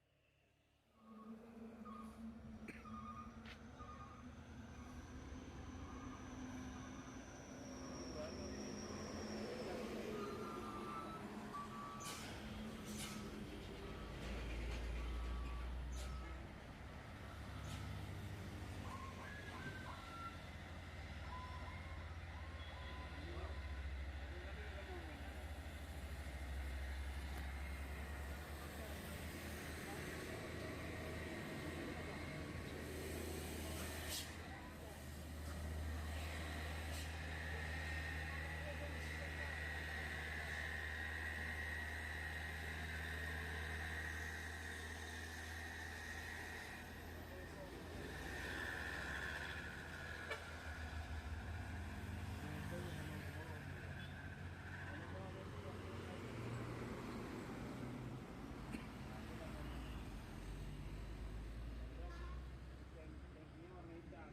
Tanknya warna hitam.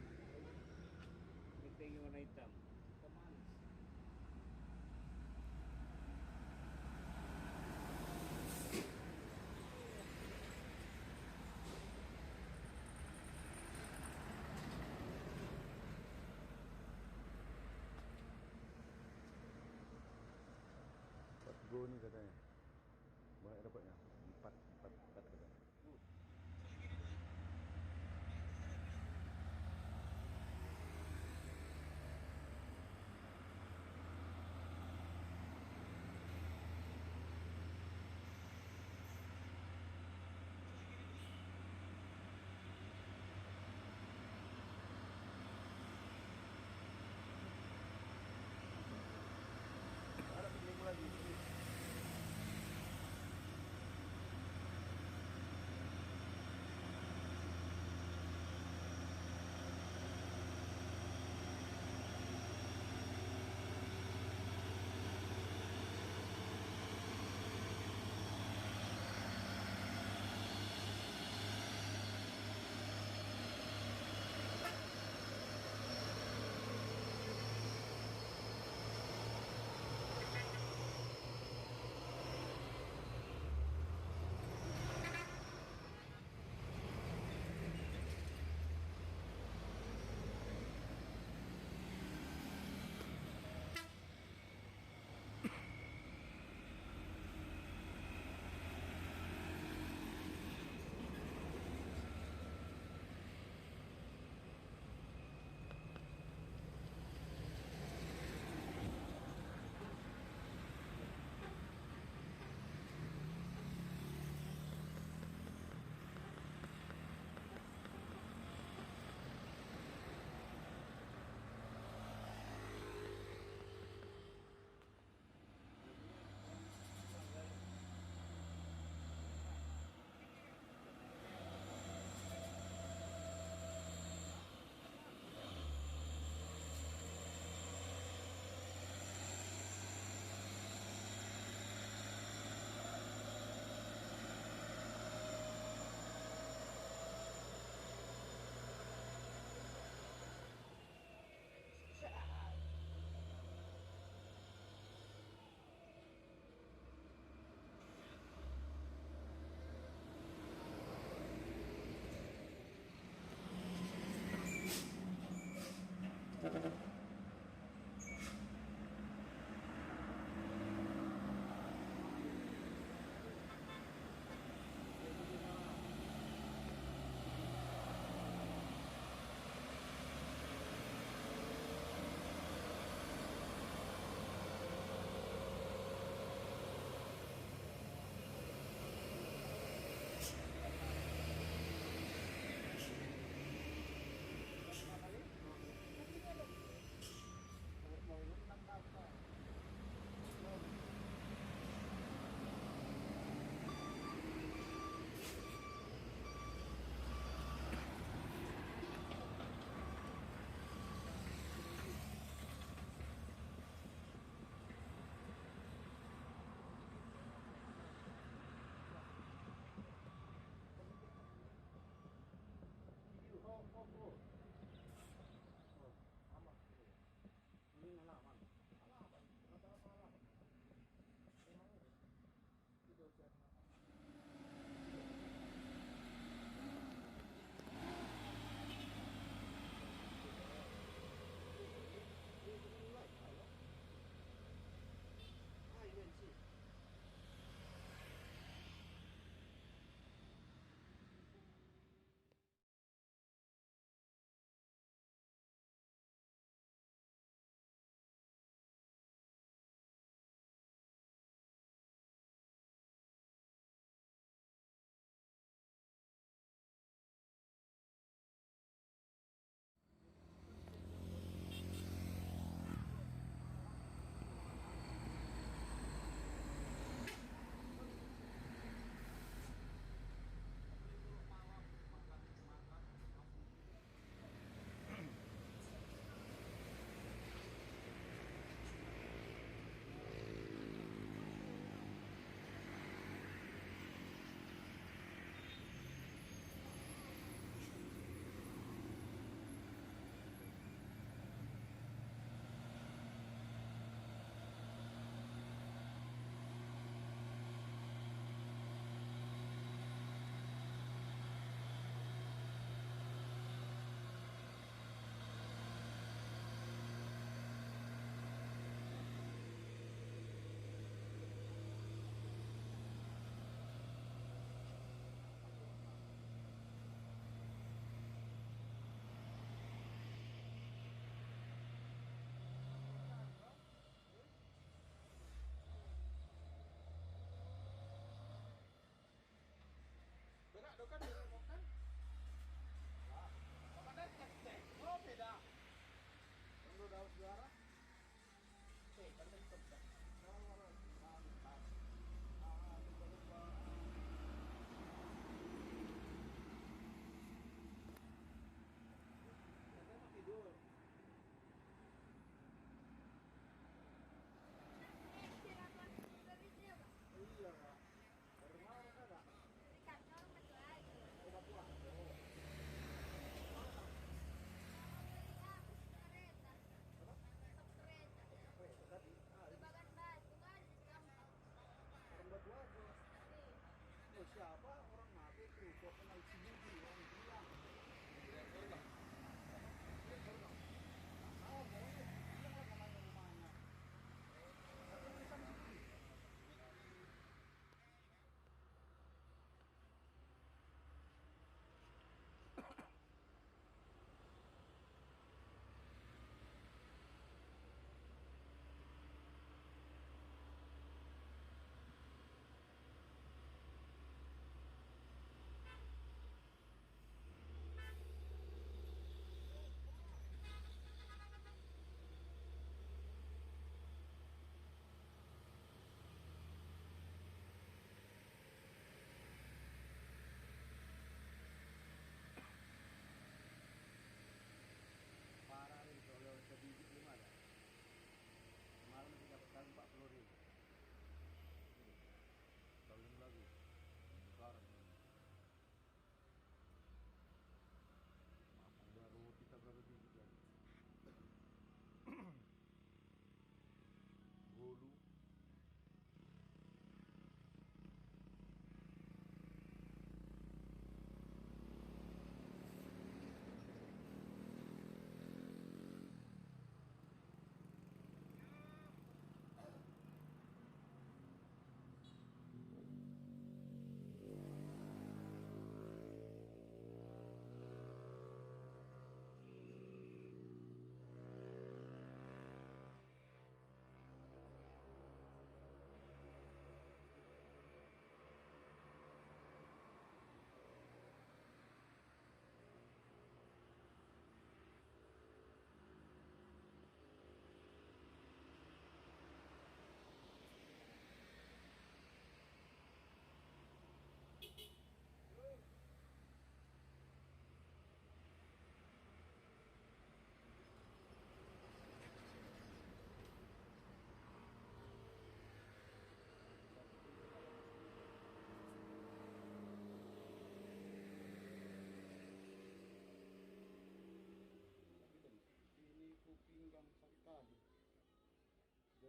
Tanknya warna hitam. Manis. Go nih katanya. Banyak dapatnya. Empat katanya. Ada 5 lagi.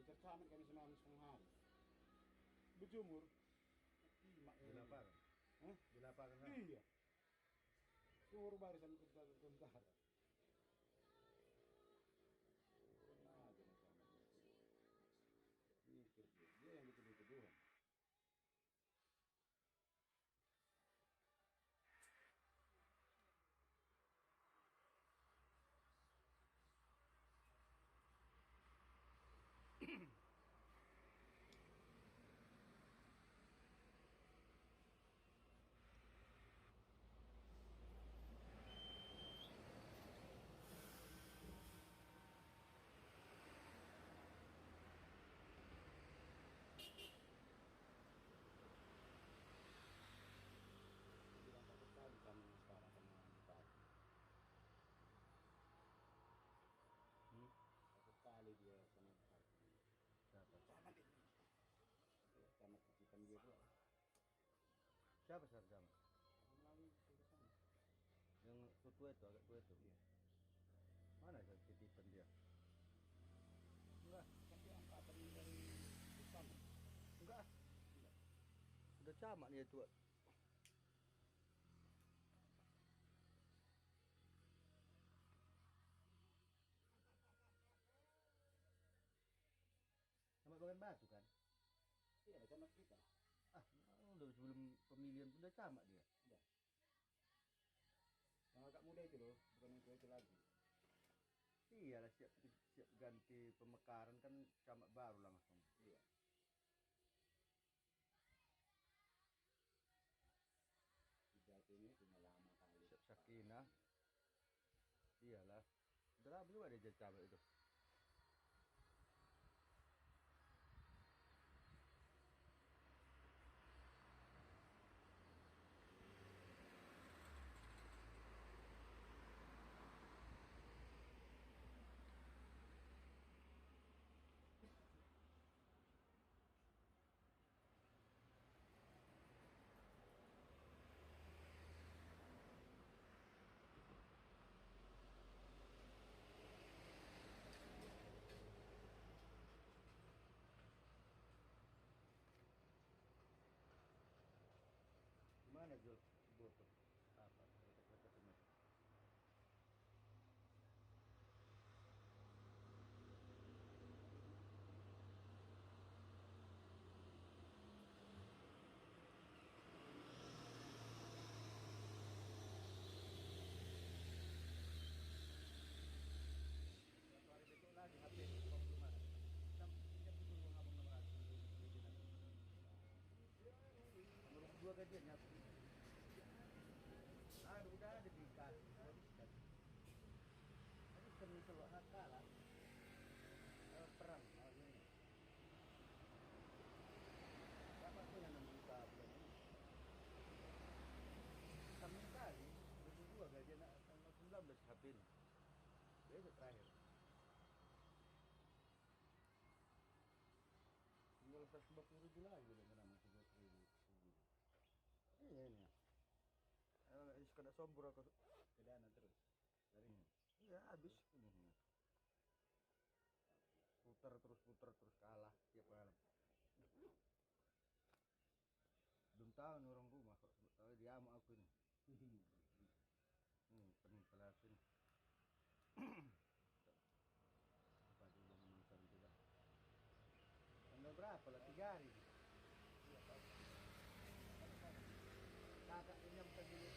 belajar camat kami semalam setengah hari. Berjemur. Di lapangan. Hah? Di lapangan kan? Iya. Suruh barisan tentara. Kurang aja nih camat. Mikir dia yang dituduh-tuduhan. Bilang takut kali kami sekarang sama Pak. Takut kali dia sama Pak. Siapa? Camat ini. Camat kecipan dia tuh. Siapa sarjana? Melalui tulisan. Yang tua itu, agak tua itu. Iya. Mana ada titipan dia? Enggak, kan dia angkatan dari Islam. Enggak. Udah camat dia tua. Sama Bagan Batu kan? Iya, ada camat kita. Ah, udah sebelum pemilihan pun udah camat dia. Udah. Yang agak muda itu loh, bukan itu lagi. Iyalah siap ganti pemekaran kan camat baru langsung. Iya. Tiga ini cuma lama kali. Siap Sakinah. Iyalah. Udah lama juga dia jadi camat itu. Gimana Jul? Botol. Apa? Kata-kata semua. Satu hari besok lagi HP kok gimana? Kita pinjam dulu uang abang 600. Nomor kedua gajian ya. Udah ada dikasih. Habiskan. Habiskan selok kalah. Perang ini. Berapa tuh yang 6 juta bulan ini? Kami kali, berdua gajian tanggal 19 HP ini. Besok terakhir. Tinggal 150.000 lagi udah menambah 30.000. Iya ini. Kena sombor aku Ke dana terus. Dari iya habis ini. Putar terus kalah tiap malam. Belum tahu nih orang rumah kok tahu dia sama aku ini. Pening kelas ini. Apa juga menonton juga. Tanggal berapa lah? 3 hari. Iya, kakak pinjam ke dulu.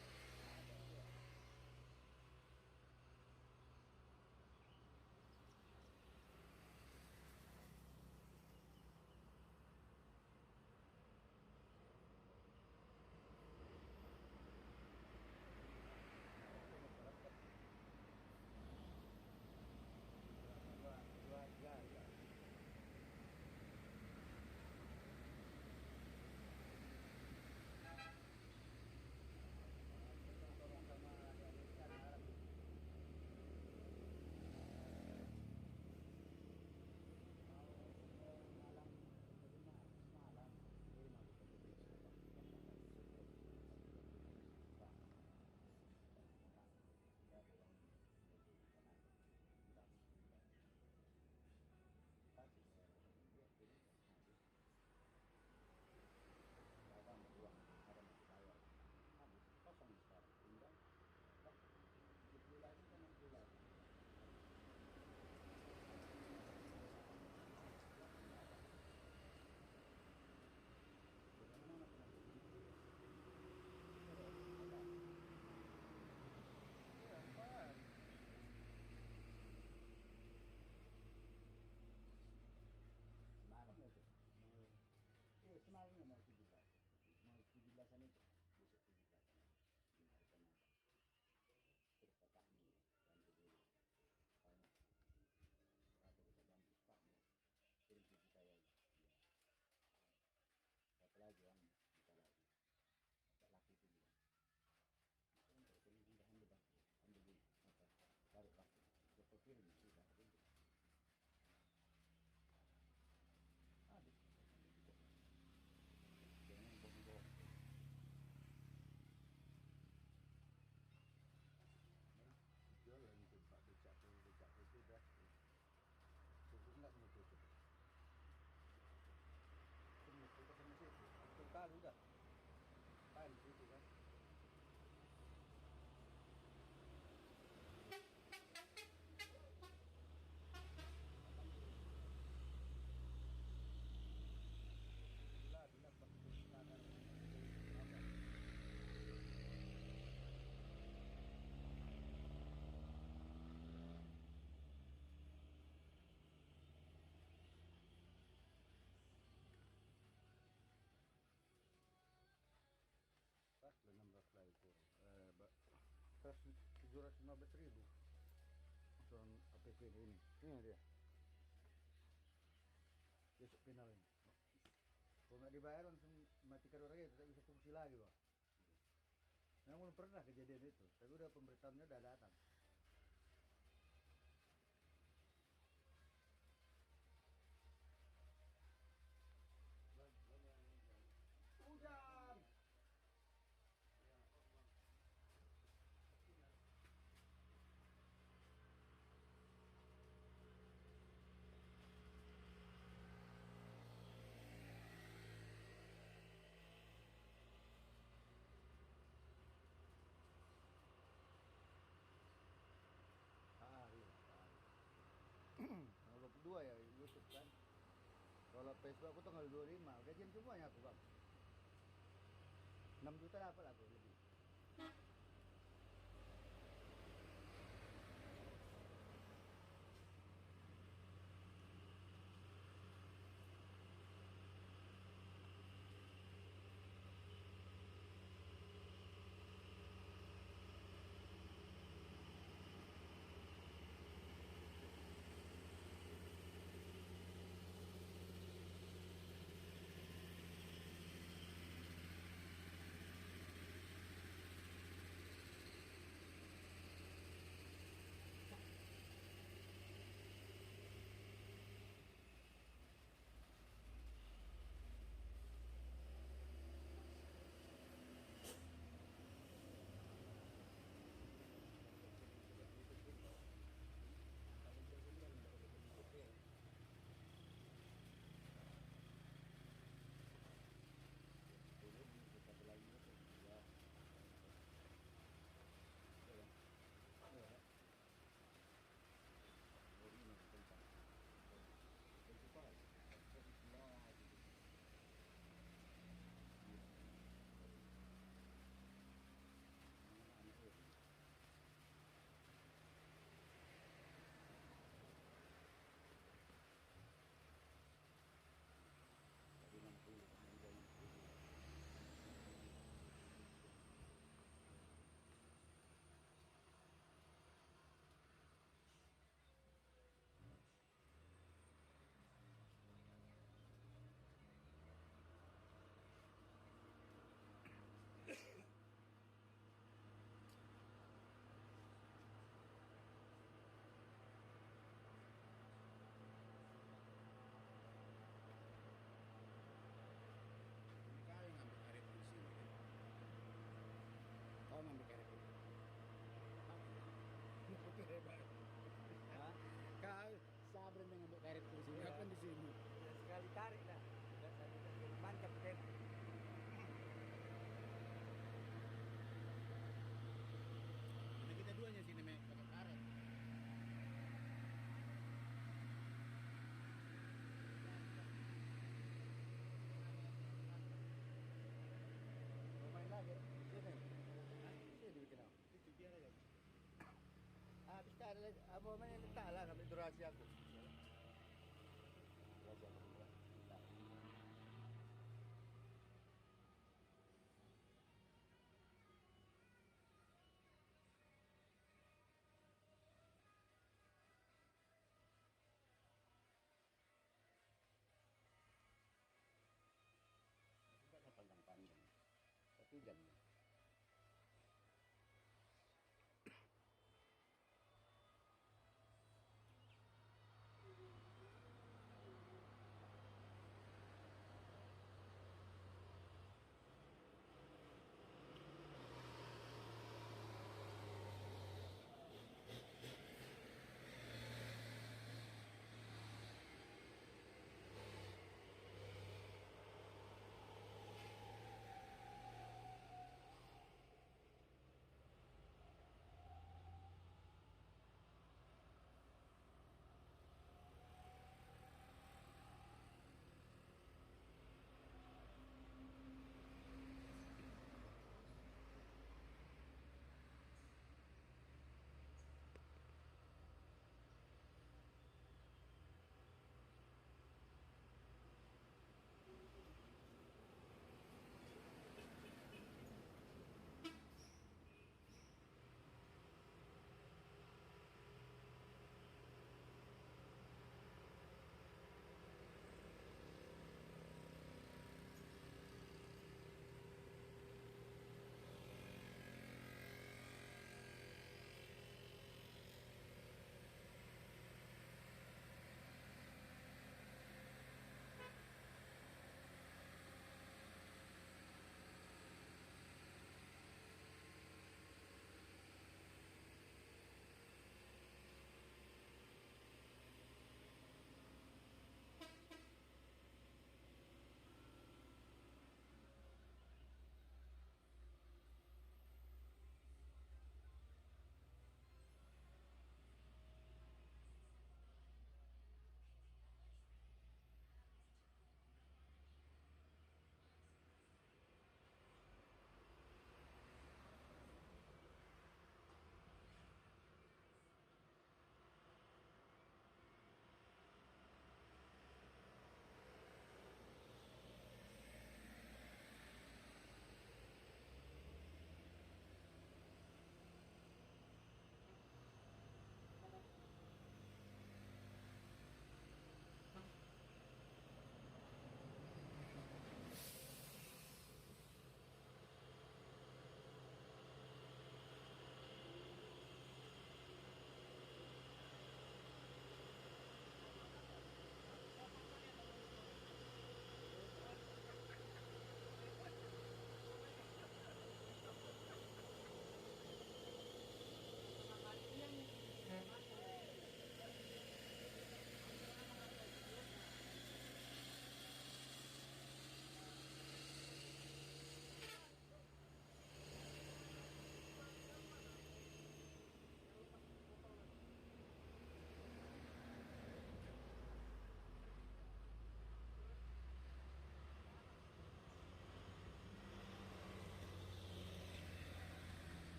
715.000 aturan APP ini. Ini dia. Besok final ini. Kalau nggak dibayar langsung matikan orang itu, tak bisa fungsi lagi, Bang. Namun pernah kejadian itu, tapi udah pemberitahuannya udah datang. Hujan. Iya. Tanggal 22 ya YouTube kan. Kalau Facebook aku tanggal 25, gajian semuanya aku, Bang. 6 juta dapat aku lebih. Kau yang ambil karet di sini kan? Kau ngambil karet ini. Kau karet baru. Kau sabar dengan ambil karet di sini. Apa di sini? Ya, sekali tarik lah. Udah satu kali mantap kan. Nah, kita duanya sini pakai karet. Mau main lagi? Sini. Sini bikin apa? Itu biar aja. Habis tak ada lagi. Mau main letak lah ambil durasi aku. Durasi aku dulu. Tak. Kita ada pandang-pandang. 1 jam.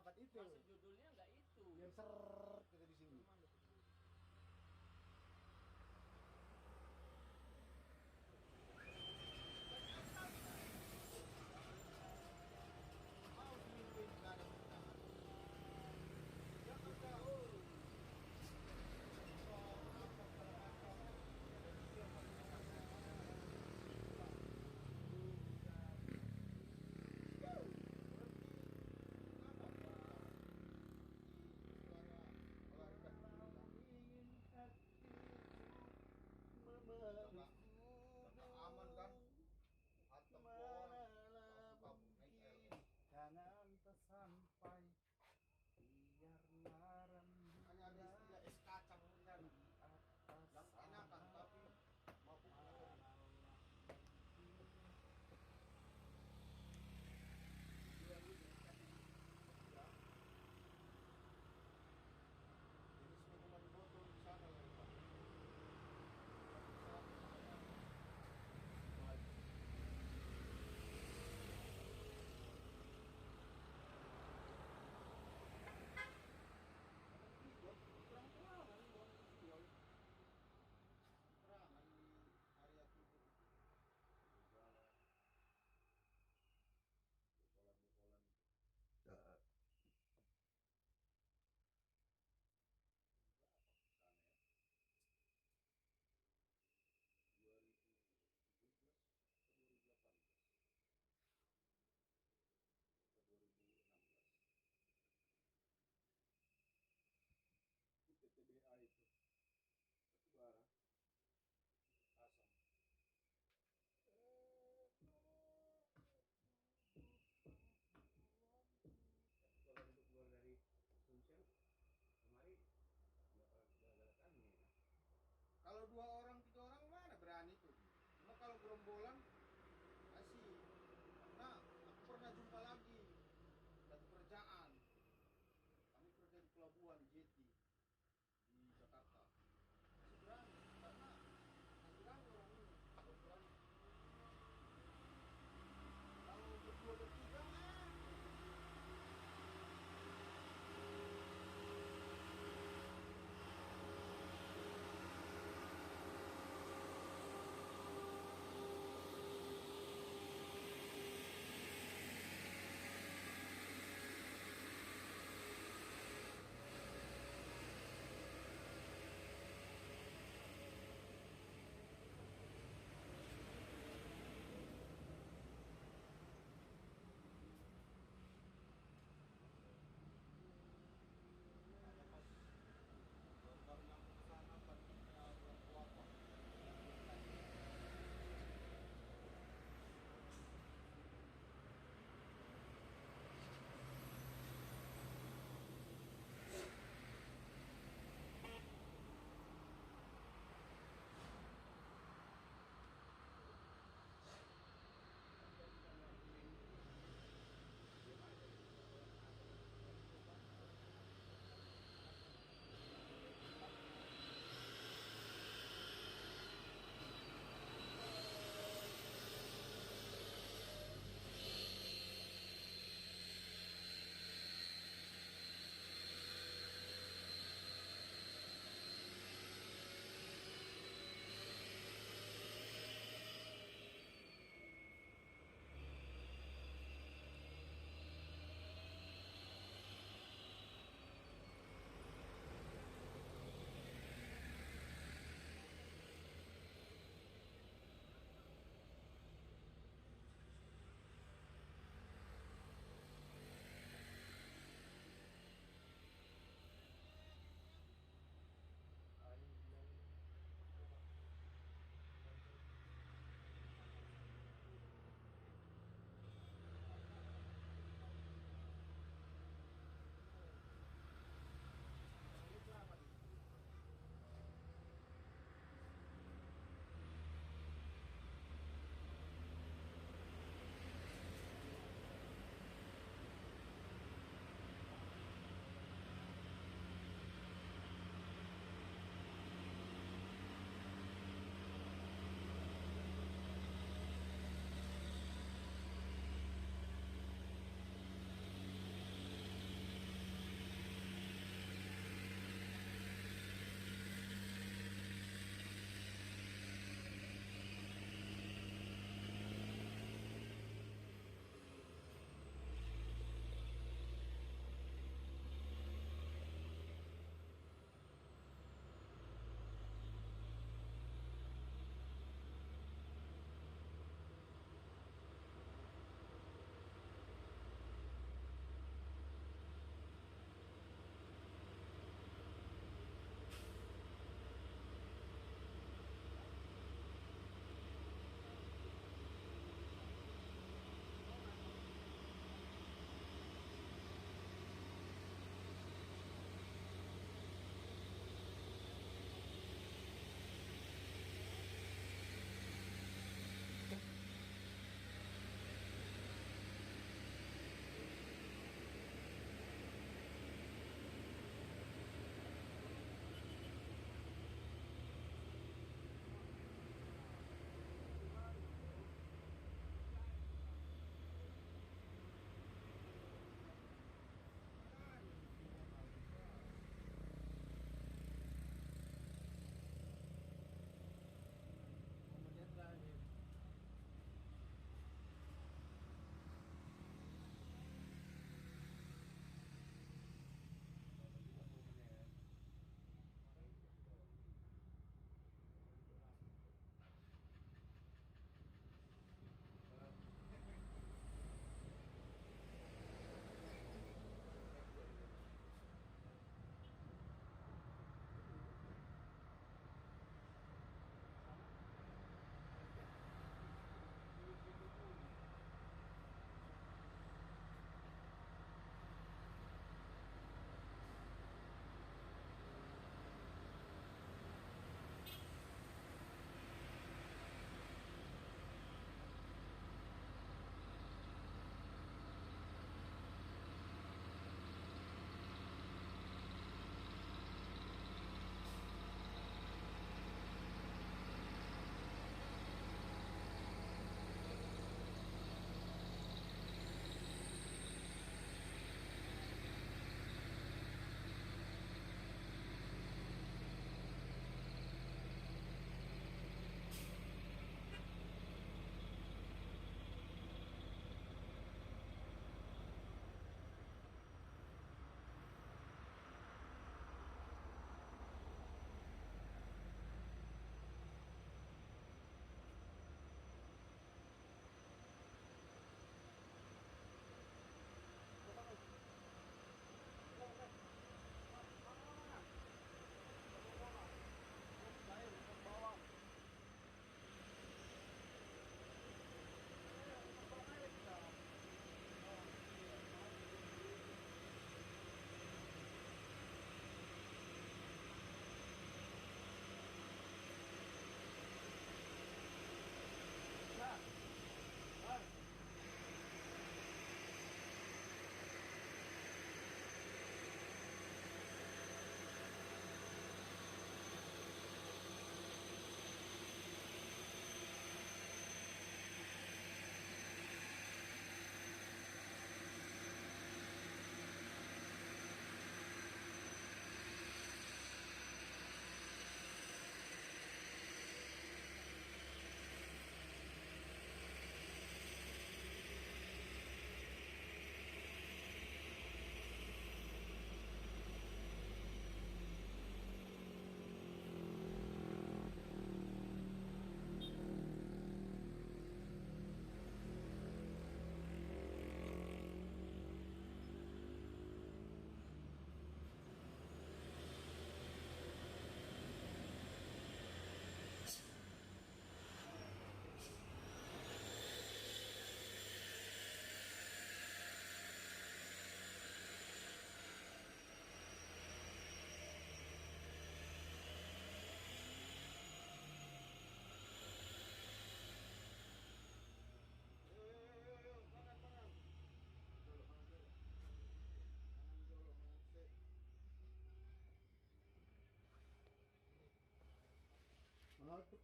dapat itu. Maksud judulnya nggak itu. Yang seret kita di sini. Mau seminggu ini nggak ada undangan. Jangan tahu. Aman kan? Atau Jangan tersampai biar larang hanya ada istilah es kacang dan yang enakan tapi mabuk jenis minuman botol di sana lah Pak. TBA itu batu bara asam. Tapi kalau untuk keluar dari Sumsel kemarin gala-gala nih. Kalau 2 orang 3 orang mana berani tuh. Cuma kalau gerombolan masih. Nah, aku pernah jumpa lagi satu kerjaan. Kami kerja di pelabuhan Jeti di Jakarta. Masih berani karena masih berani orang ini. Berani. Kalau berdua bertiga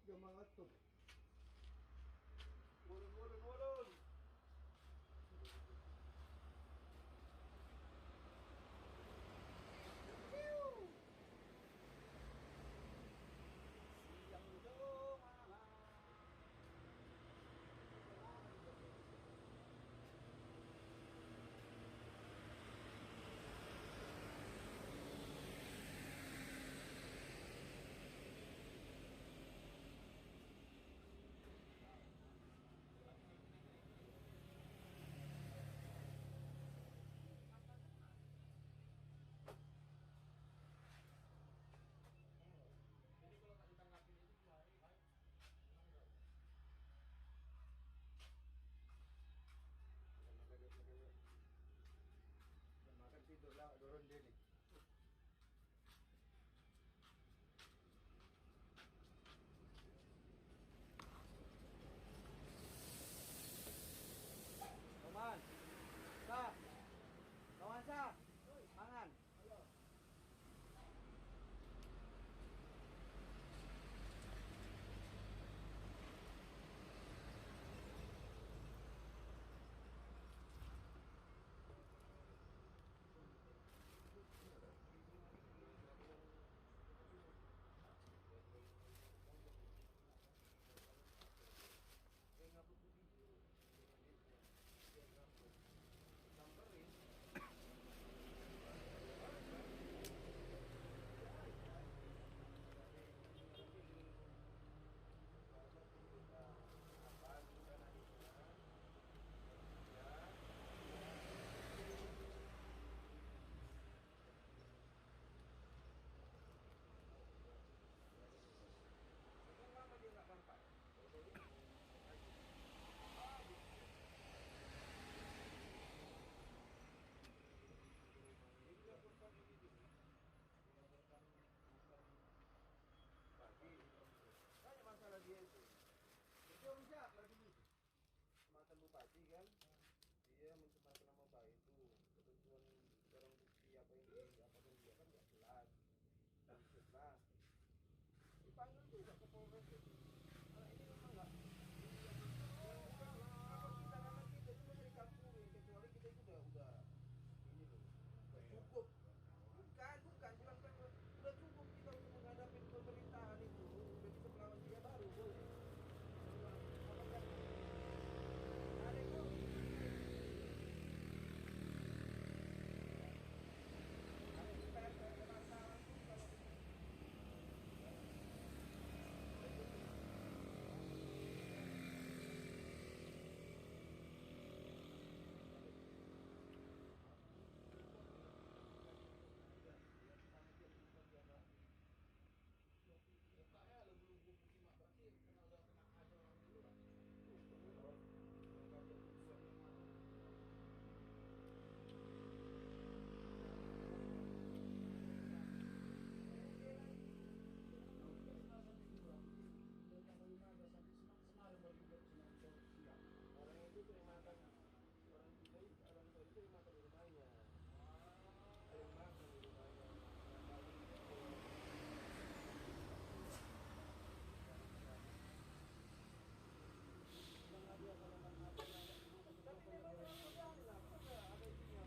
Semangat tuh. Ulun. Siang dong, mama. Makan tidur lah, dorong dia nih. Kawan, sah, kawan sah, mangan. Banyak masalah dia itu. Itu bisa lagi mantan bupati kan, dia mencemarkan nama baik itu, ketentuan barang bukti apa yang dia kan nggak jelas, dan jelas. Dipanggil juga ke Polres itu. Nah, ini memang nggak. Kalau kita anak kita itu masih dikampuri, kecuali kita itu udah ini loh, udah cukup. Bukan, bilang kan udah cukup kita untuk menghadapi pemerintahan itu, udah bisa melawan dia baru boleh. Apakah ada yang tahu? Ada di PRT, ada masalah pun kalau orang itu terima kasih. Orang kita itu, orang tua itu terima kasih rumahnya. Terima kasih rumahnya. Tapi memang mudah-mudahan lah, ada isinya.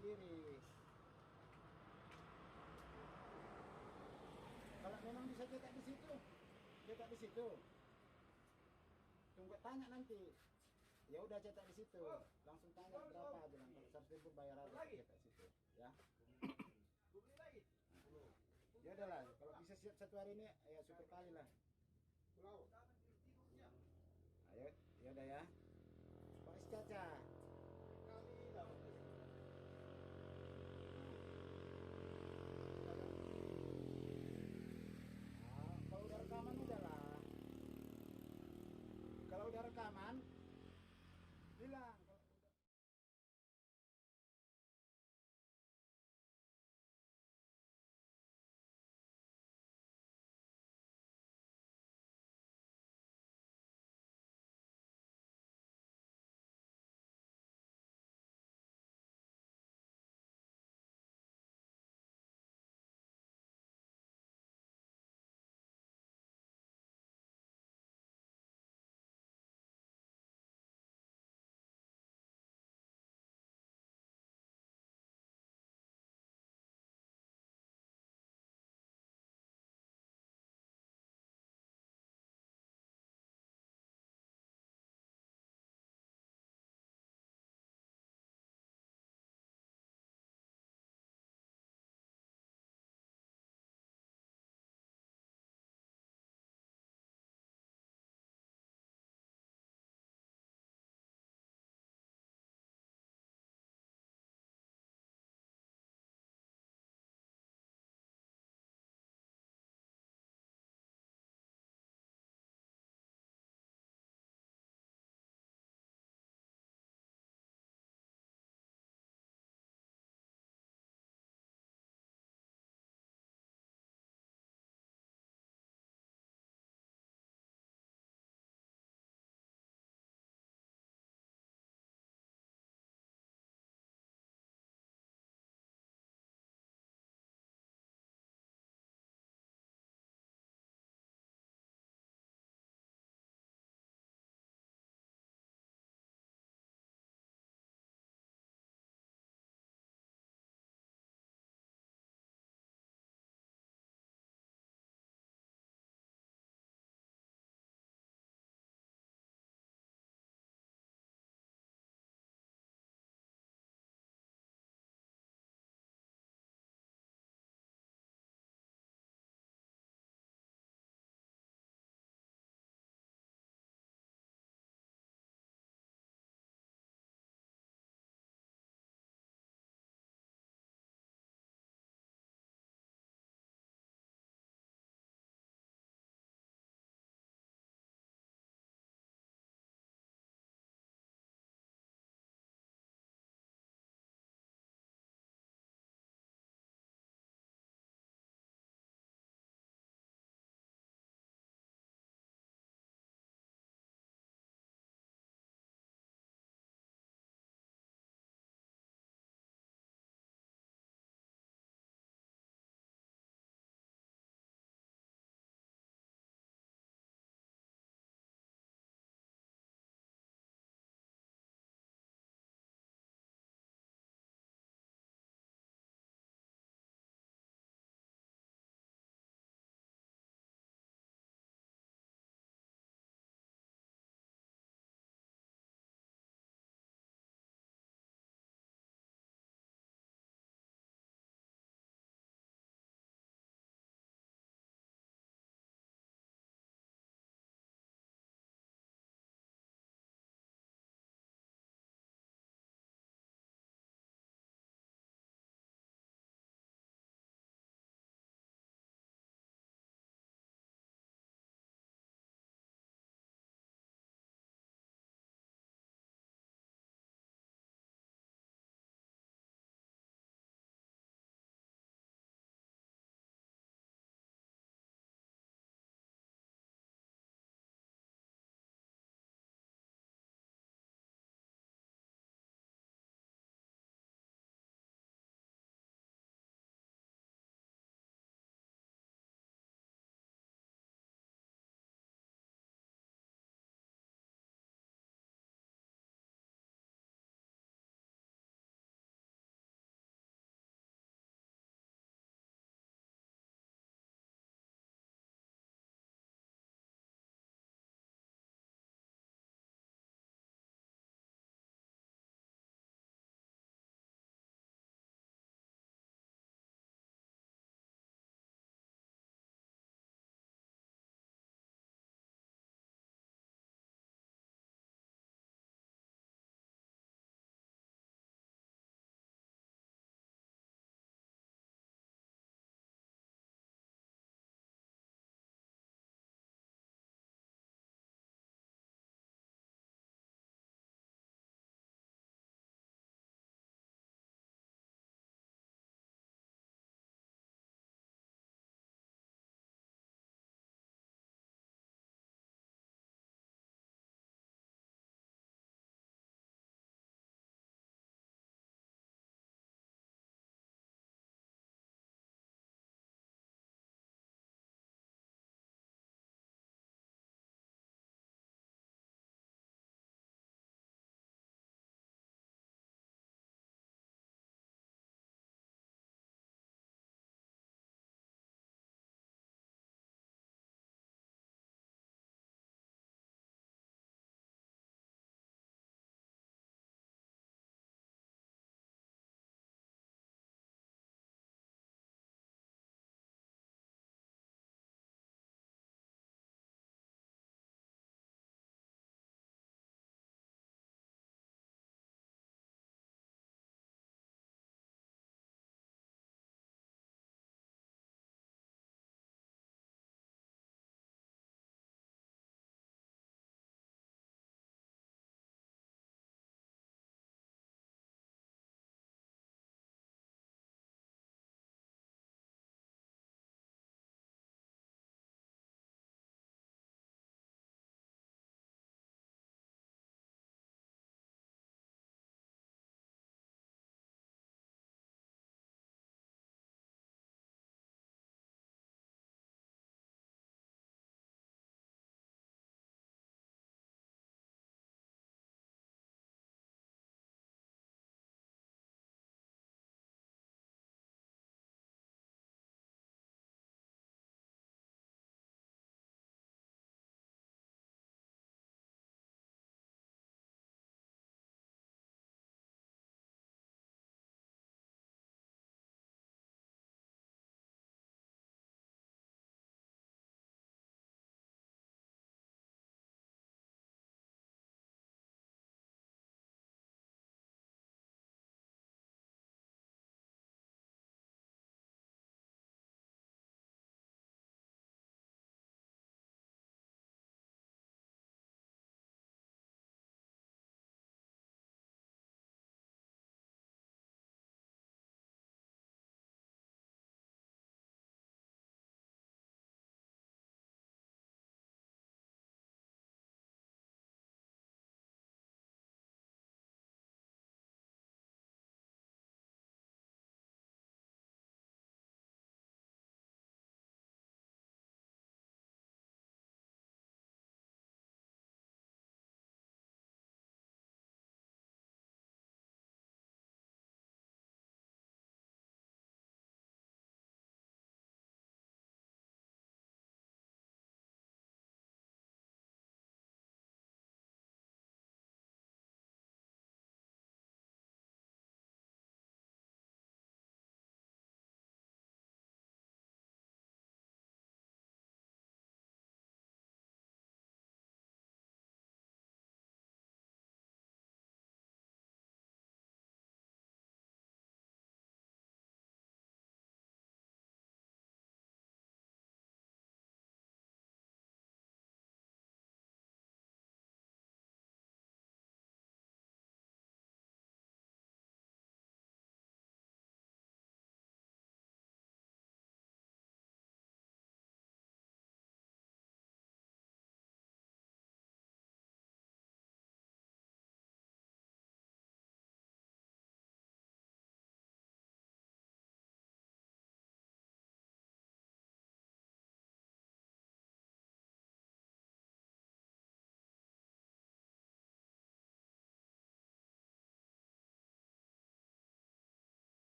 sendiri. Kalau memang bisa cetak di situ, cetak di situ. Tunggu tanya nanti. Ya udah cetak di situ. Langsung tanya berapa, bilang kalau 100.000 bayar aja cetak di situ, ya. Ya udahlah, kalau bisa siap 1 hari ini ya syukur kali lah. Ayo, ya udah ya. Pak Caca.